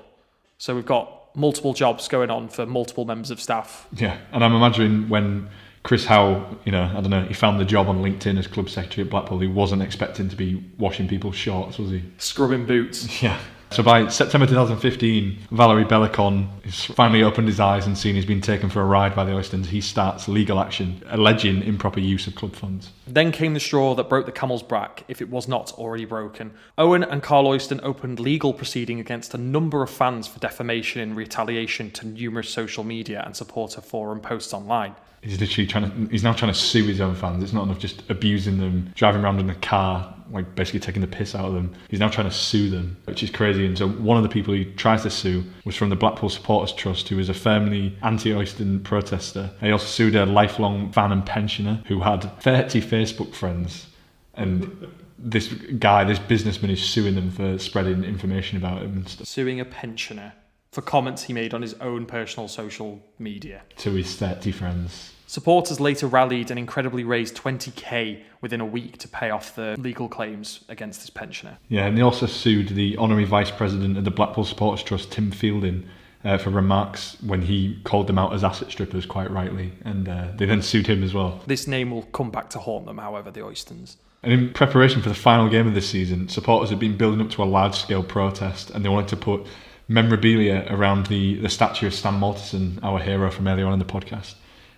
[SPEAKER 2] So we've got multiple jobs going on for multiple members of staff.
[SPEAKER 1] Yeah, and I'm imagining when Chris Howe, he found the job on LinkedIn as club secretary at Blackpool, he wasn't expecting to be washing people's shorts, was he?
[SPEAKER 2] Scrubbing boots.
[SPEAKER 1] Yeah. So by September 2015, Valerie Bellicon has finally opened his eyes and seen he's been taken for a ride by the Oystons. He starts legal action, alleging improper use of club funds.
[SPEAKER 2] Then came the straw that broke the camel's back, if it was not already broken. Owen and Carl Oyston opened legal proceeding against a number of fans for defamation in retaliation to numerous social media and supporter forum posts online.
[SPEAKER 1] He's now trying to sue his own fans. It's not enough just abusing them, driving around in a car, like basically taking the piss out of them. He's now trying to sue them, which is crazy. And so one of the people he tries to sue was from the Blackpool Supporters Trust, who is a firmly anti-Oyston protester. He also sued a lifelong fan and pensioner who had 30 Facebook friends. And this businessman is suing them for spreading information about him and stuff.
[SPEAKER 2] Suing a pensioner for comments he made on his own personal social media.
[SPEAKER 1] To his 30 friends.
[SPEAKER 2] Supporters later rallied and incredibly raised 20k within a week to pay off the legal claims against this pensioner.
[SPEAKER 1] Yeah, and they also sued the honorary vice president of the Blackpool Supporters Trust, Tim Fielding, for remarks when he called them out as asset strippers, quite rightly, and they then sued him as well.
[SPEAKER 2] This name will come back to haunt them, however, the Oystons.
[SPEAKER 1] And in preparation for the final game of this season, supporters had been building up to a large-scale protest, and they wanted to put memorabilia around the statue of Stan Mortensen, our hero from earlier on in the podcast.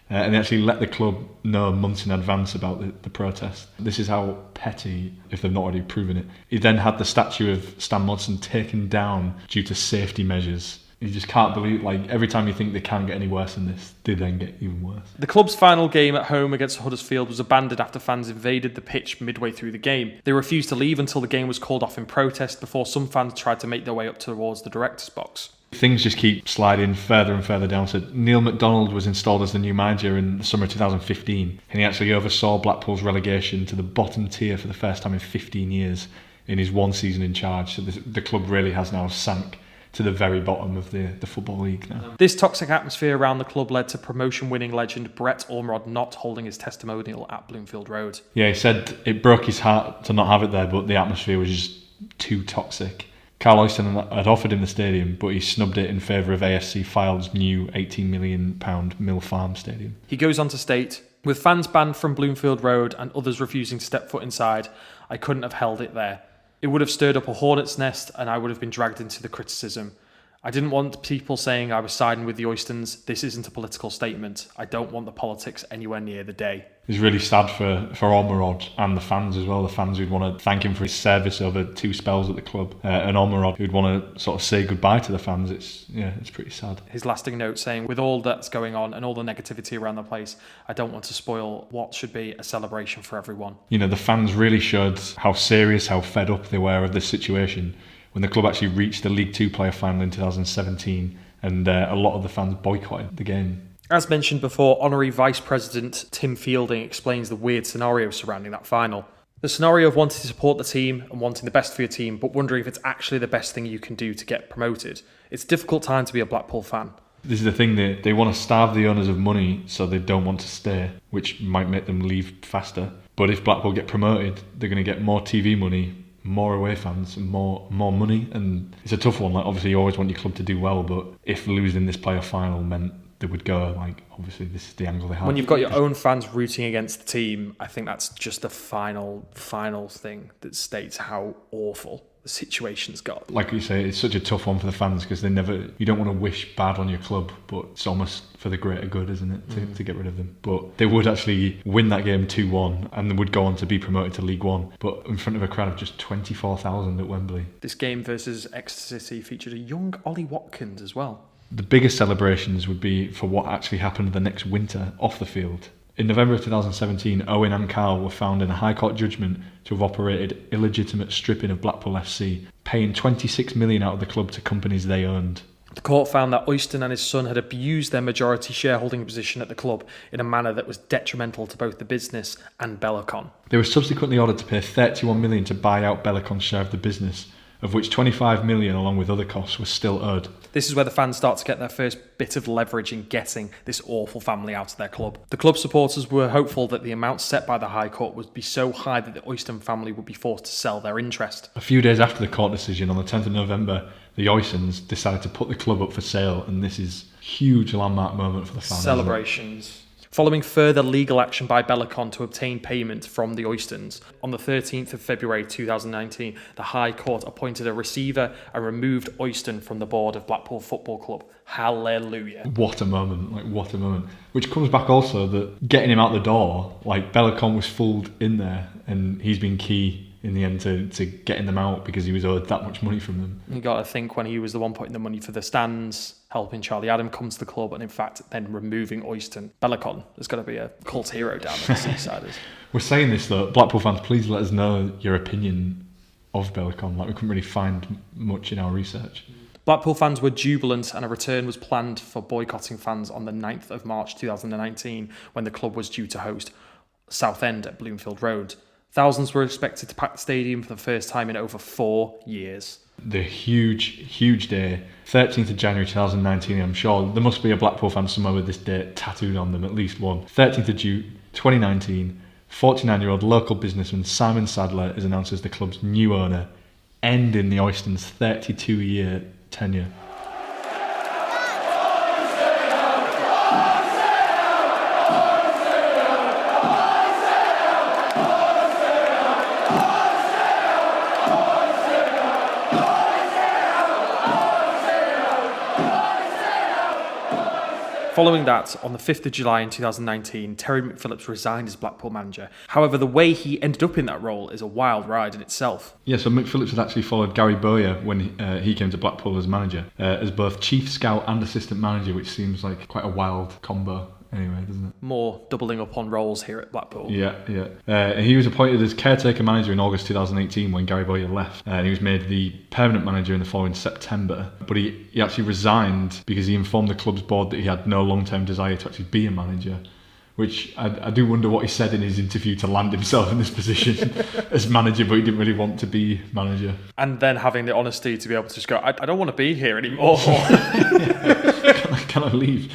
[SPEAKER 1] And they actually let the club know months in advance about the protest. This is how petty, if they've not already proven it. He then had the statue of Stan Mortensen taken down due to safety measures. You just can't believe, every time you think they can't get any worse than this, they then get even worse.
[SPEAKER 2] The club's final game at home against Huddersfield was abandoned after fans invaded the pitch midway through the game. They refused to leave until the game was called off in protest before some fans tried to make their way up towards the director's box.
[SPEAKER 1] Things just keep sliding further and further down. So Neil Macdonald was installed as the new manager in the summer of 2015, and he actually oversaw Blackpool's relegation to the bottom tier for the first time in 15 years in his one season in charge. So the club really has now sank to the very bottom of the Football League now.
[SPEAKER 2] This toxic atmosphere around the club led to promotion-winning legend Brett Ormerod not holding his testimonial at Bloomfield Road.
[SPEAKER 1] Yeah, he said it broke his heart to not have it there, but the atmosphere was just too toxic. Carl Oyston had offered him the stadium, but he snubbed it in favour of AFC Fylde's new £18 million Mill Farm stadium.
[SPEAKER 2] He goes on to state, with fans banned from Bloomfield Road and others refusing to step foot inside, I couldn't have held it there. It would have stirred up a hornet's nest and I would have been dragged into the criticism. I didn't want people saying I was siding with the Oystons. This isn't a political statement. I don't want the politics anywhere near the day.
[SPEAKER 1] It's really sad for Ormerod and the fans as well. The fans who'd want to thank him for his service over 2 spells at the club, and Ormerod who'd want to sort of say goodbye to the fans. It's pretty sad.
[SPEAKER 2] His lasting note saying, with all that's going on and all the negativity around the place, I don't want to spoil what should be a celebration for everyone.
[SPEAKER 1] The fans really showed how serious, how fed up they were of this situation when the club actually reached the League Two player final in 2017, and a lot of the fans boycotted the game.
[SPEAKER 2] As mentioned before, Honorary Vice President Tim Fielding explains the weird scenario surrounding that final. The scenario of wanting to support the team and wanting the best for your team, but wondering if it's actually the best thing you can do to get promoted. It's a difficult time to be a Blackpool fan.
[SPEAKER 1] This is the thing, they want to starve the owners of money so they don't want to stay, which might make them leave faster. But if Blackpool get promoted, they're going to get more TV money, more away fans and more money, and it's a tough one. Like, obviously you always want your club to do well, but if losing this playoff final meant they would go, like, obviously this is the angle they have.
[SPEAKER 2] When you've got your own fans rooting against the team, I think that's just the final thing that states how awful the situation's got.
[SPEAKER 1] Like you say, it's such a tough one for the fans because you don't want to wish bad on your club, but it's almost for the greater good, isn't it, to get rid of them. But they would actually win that game 2-1 and they would go on to be promoted to League One, but in front of a crowd of just 24,000 at Wembley.
[SPEAKER 2] This game versus Exeter City featured a young Ollie Watkins as well.
[SPEAKER 1] The biggest celebrations would be for what actually happened the next winter off the field. In November of 2017, Owen and Carl were found in a High Court judgment to have operated illegitimate stripping of Blackpool FC, paying $26 million out of the club to companies they owned.
[SPEAKER 2] The court found that Oyston and his son had abused their majority shareholding position at the club in a manner that was detrimental to both the business and Bellicon.
[SPEAKER 1] They were subsequently ordered to pay $31 million to buy out Bellicon's share of the business, of which $25 million, along with other costs, was still owed.
[SPEAKER 2] This is where the fans start to get their first bit of leverage in getting this awful family out of their club. The club supporters were hopeful that the amount set by the High Court would be so high that the Oyston family would be forced to sell their interest.
[SPEAKER 1] A few days after the court decision, on the 10th of November, the Oystons decided to put the club up for sale, and this is a huge landmark moment for the fans.
[SPEAKER 2] Celebrations. Following further legal action by Bellicon to obtain payment from the Oystons, on the 13th of February 2019, the High Court appointed a receiver and removed Oyston from the board of Blackpool Football Club. Hallelujah.
[SPEAKER 1] What a moment, what a moment. Which comes back also that getting him out the door, like, Bellicon was fooled in there, and he's been key in the end to getting them out because he was owed that much money from them.
[SPEAKER 2] You got to think when he was the one putting the money for the stands, helping Charlie Adam come to the club, and in fact then removing Oyston. Bellicon has got to be a cult hero down at the Seasiders.
[SPEAKER 1] We're saying this though, Blackpool fans, please let us know your opinion of Bellicon. Like, we couldn't really find much in our research.
[SPEAKER 2] Blackpool fans were jubilant and a return was planned for boycotting fans on the 9th of March 2019 when the club was due to host Southend at Bloomfield Road. Thousands were expected to pack the stadium for the first time in over 4 years.
[SPEAKER 1] The huge day, 13th of January 2019, I'm sure there must be a Blackpool fan somewhere with this date tattooed on them, at least one. 13th of June 2019, 49-year-old local businessman Simon Sadler is announced as the club's new owner, ending the Oystons' 32-year tenure.
[SPEAKER 2] Following that, on the 5th of July in 2019, Terry McPhillips resigned as Blackpool manager. However, the way he ended up in that role is a wild ride in itself.
[SPEAKER 1] Yeah, so McPhillips had actually followed Gary Bowyer when he came to Blackpool as manager, as both chief scout and assistant manager, which seems like quite a wild combo anyway, doesn't it?
[SPEAKER 2] More doubling up on roles here at Blackpool.
[SPEAKER 1] Yeah. He was appointed as caretaker manager in August 2018 when Gary Bowyer left, and he was made the permanent manager in the following September. But he actually resigned because he informed the club's board that he had no long-term desire to actually be a manager, which I do wonder what he said in his interview to land himself in this position as manager, but he didn't really want to be manager.
[SPEAKER 2] And then having the honesty to be able to just go, I don't want to be here anymore.
[SPEAKER 1] Can I leave?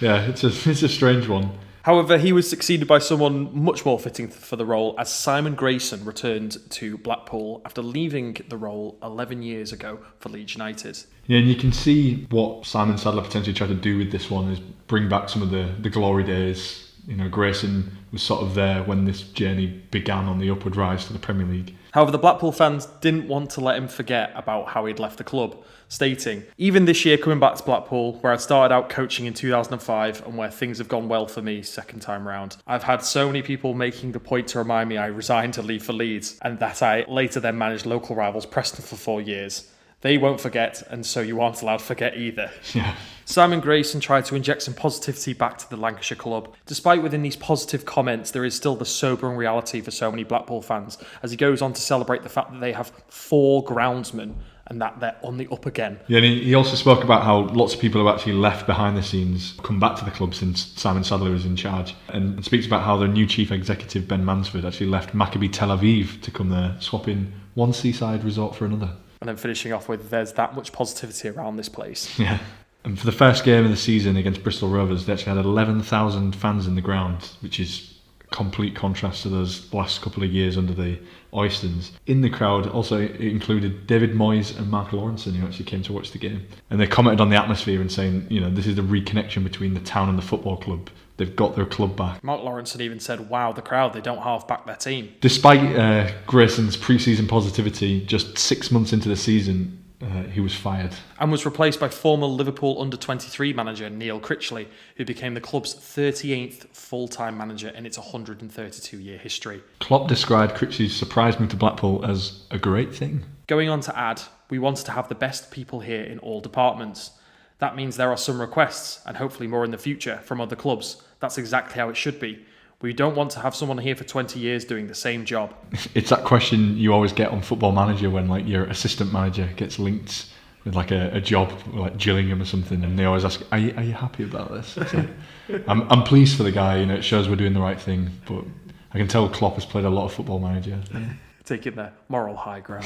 [SPEAKER 1] Yeah, it's a strange one.
[SPEAKER 2] However, he was succeeded by someone much more fitting for the role, as Simon Grayson returned to Blackpool after leaving the role 11 years ago for Leeds United.
[SPEAKER 1] Yeah, and you can see what Simon Sadler potentially tried to do with this one is bring back some of the glory days. You know, Grayson was sort of there when this journey began on the upward rise to the Premier League.
[SPEAKER 2] However, the Blackpool fans didn't want to let him forget about how he'd left the club, stating, "Even this year coming back to Blackpool, where I started out coaching in 2005 and where things have gone well for me second time round, I've had so many people making the point to remind me I resigned to leave for Leeds and that I later then managed local rivals Preston for 4 years. They won't forget, and so you aren't allowed to forget either."
[SPEAKER 1] Yeah.
[SPEAKER 2] Simon Grayson tried to inject some positivity back to the Lancashire club. Despite within these positive comments, there is still the sobering reality for so many Blackpool fans, as he goes on to celebrate the fact that they have 4 groundsmen and that they're on the up again.
[SPEAKER 1] Yeah, and he also spoke about how lots of people have actually left behind the scenes, come back to the club since Simon Sadler was in charge, and speaks about how their new chief executive, Ben Mansford, actually left Maccabi Tel Aviv to come there, swapping one seaside resort for another.
[SPEAKER 2] And then finishing off with, there's that much positivity around this place.
[SPEAKER 1] Yeah. And for the first game of the season against Bristol Rovers, they actually had 11,000 fans in the ground, which is complete contrast to those last couple of years under the Oystons. In the crowd also it included David Moyes and Mark Lawrenson, who actually came to watch the game. And they commented on the atmosphere and saying, this is the reconnection between the town and the football club. They've got their club back.
[SPEAKER 2] Mark Lawrenson even said, wow, the crowd, they don't half back their team.
[SPEAKER 1] Despite Grayson's pre-season positivity, just 6 months into the season, he was fired.
[SPEAKER 2] And was replaced by former Liverpool under-23 manager Neil Critchley, who became the club's 38th full-time manager in its 132-year history.
[SPEAKER 1] Klopp described Critchley's surprise move to Blackpool as a great thing.
[SPEAKER 2] Going on to add, we wanted to have the best people here in all departments. That means there are some requests, and hopefully more in the future, from other clubs. That's exactly how it should be. We don't want to have someone here for 20 years doing the same job. It's
[SPEAKER 1] that question you always get on Football Manager when your assistant manager gets linked with a job like Gillingham or something, and they always ask, are you happy about this? So, I'm pleased for the guy. It shows we're doing the right thing, but I can tell Klopp has played a lot of Football Manager.
[SPEAKER 2] Taking the moral high ground.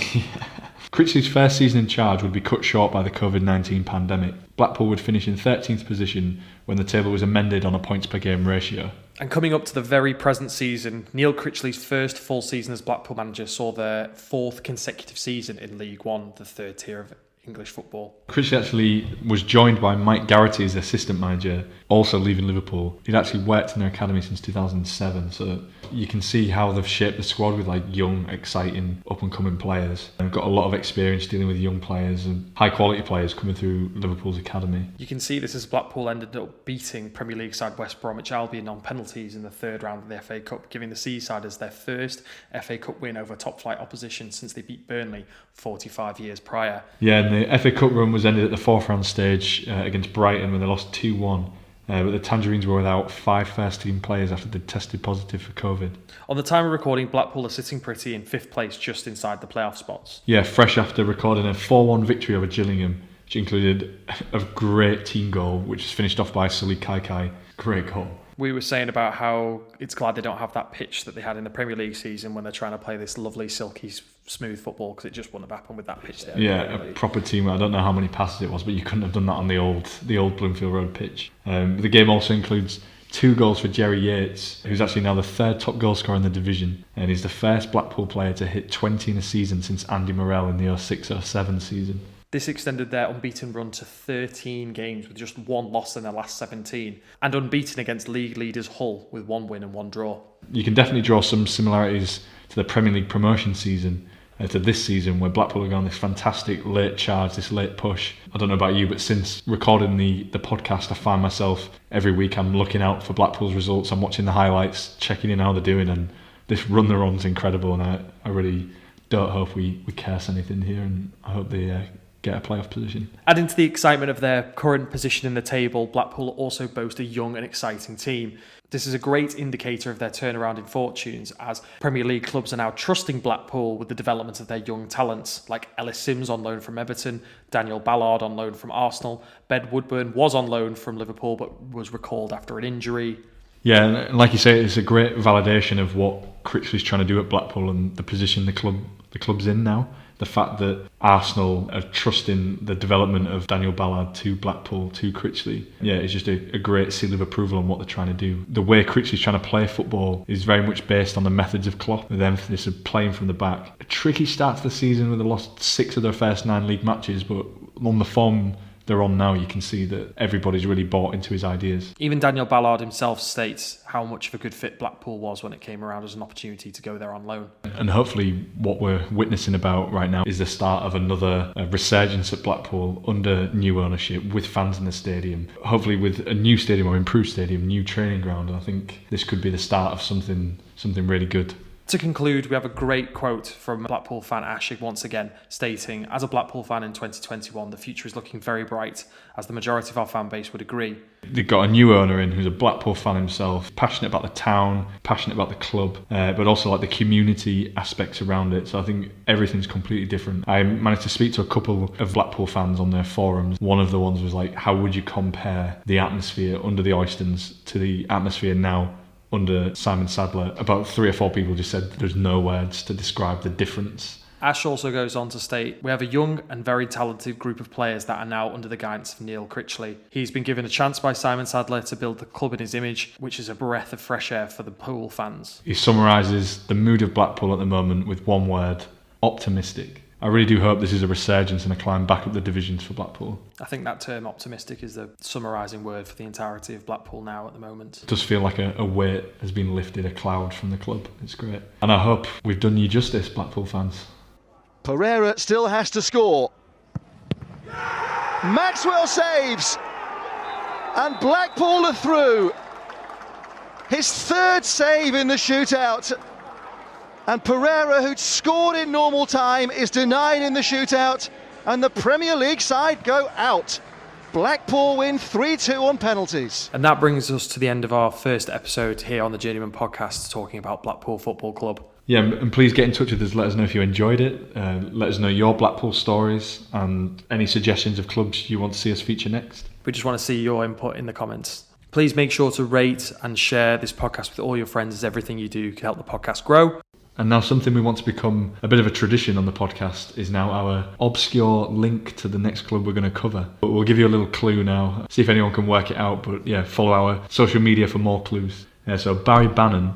[SPEAKER 1] Critchley's first season in charge would be cut short by the COVID-19 pandemic. Blackpool would finish in 13th position when the table was amended on a points per game ratio.
[SPEAKER 2] And coming up to the very present season, Neil Critchley's first full season as Blackpool manager saw their fourth consecutive season in League One, the third tier of English football.
[SPEAKER 1] Critchley actually was joined by Mike Garrity as assistant manager, also leaving Liverpool. He'd actually worked in their academy since 2007, so you can see how they've shaped the squad with young, exciting, up-and-coming players. They've got a lot of experience dealing with young players and high-quality players coming through Liverpool's academy.
[SPEAKER 2] You can see this as Blackpool ended up beating Premier League side West Bromwich Albion on penalties in the third round of the FA Cup, giving the Seasiders their first FA Cup win over top-flight opposition since they beat Burnley 45 years prior.
[SPEAKER 1] Yeah, and the FA Cup run was ended at the fourth round stage against Brighton when they lost 2-1. But the Tangerines were without 5 first-team players after they tested positive for COVID.
[SPEAKER 2] On the time of recording, Blackpool are sitting pretty in 5th place, just inside the playoff spots.
[SPEAKER 1] Yeah, fresh after recording a 4-1 victory over Gillingham, which included a great team goal, which was finished off by Sully Kaikai. Great goal.
[SPEAKER 2] We were saying about how it's glad they don't have that pitch that they had in the Premier League season when they're trying to play this lovely, silky, smooth football, because it just wouldn't have happened with that pitch there.
[SPEAKER 1] Yeah, a proper team. I don't know how many passes it was, but you couldn't have done that on the old Bloomfield Road pitch. The game also includes 2 goals for Jerry Yates, who's actually now the 3rd top goal scorer in the division, and he's the first Blackpool player to hit 20 in a season since Andy Morrell in the 06-07 season.
[SPEAKER 2] This extended their unbeaten run to 13 games with just 1 loss in their last 17, and unbeaten against league leaders Hull with 1 win and 1 draw.
[SPEAKER 1] You can definitely draw some similarities to the Premier League promotion season to this season, where Blackpool have gone this fantastic late charge, this late push. I don't know about you, but since recording the podcast, I find myself every week I'm looking out for Blackpool's results. I'm watching the highlights, checking in how they're doing, and this run they're on is incredible, and I really don't hope we curse anything here, and I hope they get a playoff position.
[SPEAKER 2] Adding to the excitement of their current position in the table, Blackpool also boast a young and exciting team. This is a great indicator of their turnaround in fortunes, as Premier League clubs are now trusting Blackpool with the development of their young talents, like Ellis Sims on loan from Everton, Daniel Ballard on loan from Arsenal, Ben Woodburn was on loan from Liverpool but was recalled after an injury.
[SPEAKER 1] Yeah, and like you say, it's a great validation of what Critchley's trying to do at Blackpool and the position the club's in now. The fact that Arsenal are trusting the development of Daniel Ballard to Blackpool, to Critchley, it's just a great seal of approval on what they're trying to do. The way Critchley's trying to play football is very much based on the methods of Klopp, with emphasis of playing from the back. A tricky start to the season where they lost 6 of their first 9 league matches, but on the form they're on now, you can see that everybody's really bought into his ideas.
[SPEAKER 2] Even Daniel Ballard himself states how much of a good fit Blackpool was when it came around as an opportunity to go there on loan.
[SPEAKER 1] And hopefully what we're witnessing about right now is the start of another resurgence at Blackpool under new ownership, with fans in the stadium. Hopefully with a new stadium or improved stadium, new training ground. I think this could be the start of something really good.
[SPEAKER 2] To conclude, we have a great quote from Blackpool fan Ashig once again, stating, "As a Blackpool fan in 2021, the future is looking very bright, as the majority of our fan base would agree."
[SPEAKER 1] They've got a new owner in who's a Blackpool fan himself, passionate about the town, passionate about the club, but also the community aspects around it. So I think everything's completely different. I managed to speak to a couple of Blackpool fans on their forums. One of the ones was like, how would you compare the atmosphere under the Oystons to the atmosphere now under Simon Sadler? About 3 or 4 people just said there's no words to describe the difference.
[SPEAKER 2] Ash also goes on to state, "We have a young and very talented group of players that are now under the guidance of Neil Critchley. He's been given a chance by Simon Sadler to build the club in his image, which is a breath of fresh air for the Pool fans."
[SPEAKER 1] He summarises the mood of Blackpool at the moment with one word: optimistic. I really do hope this is a resurgence and a climb back up the divisions for Blackpool.
[SPEAKER 2] I think that term optimistic is the summarising word for the entirety of Blackpool now at the moment.
[SPEAKER 1] It does feel like a weight has been lifted, a cloud from the club. It's great. And I hope we've done you justice, Blackpool fans.
[SPEAKER 7] Pereira still has to score. Maxwell saves. And Blackpool are through. His third save in the shootout. And Pereira, who'd scored in normal time, is denied in the shootout. And the Premier League side go out. Blackpool win 3-2 on penalties.
[SPEAKER 2] And that brings us to the end of our first episode here on the Journeymen podcast, talking about Blackpool Football Club.
[SPEAKER 1] Yeah, and please get in touch with us. Let us know if you enjoyed it. Let us know your Blackpool stories and any suggestions of clubs you want to see us feature next.
[SPEAKER 2] We just want to see your input in the comments. Please make sure to rate and share this podcast with all your friends, as everything you do can help the podcast grow.
[SPEAKER 1] And now something we want to become a bit of a tradition on the podcast is now our obscure link to the next club we're going to cover. But we'll give you a little clue now, see if anyone can work it out. But yeah, follow our social media for more clues. Yeah, so Barry Bannon,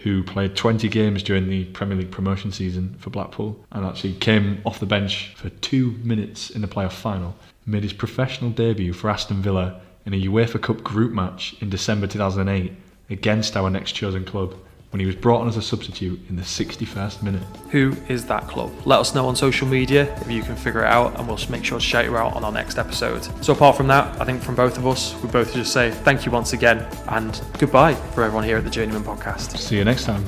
[SPEAKER 1] who played 20 games during the Premier League promotion season for Blackpool and actually came off the bench for 2 minutes in the playoff final, made his professional debut for Aston Villa in a UEFA Cup group match in December 2008 against our next chosen club, when he was brought on as a substitute in the 61st minute.
[SPEAKER 2] Who is that club? Let us know on social media if you can figure it out, and we'll make sure to shout you out on our next episode. So apart from that, I think from both of us, we both just say thank you once again, and goodbye for everyone here at the Journeymen podcast.
[SPEAKER 1] See you next time.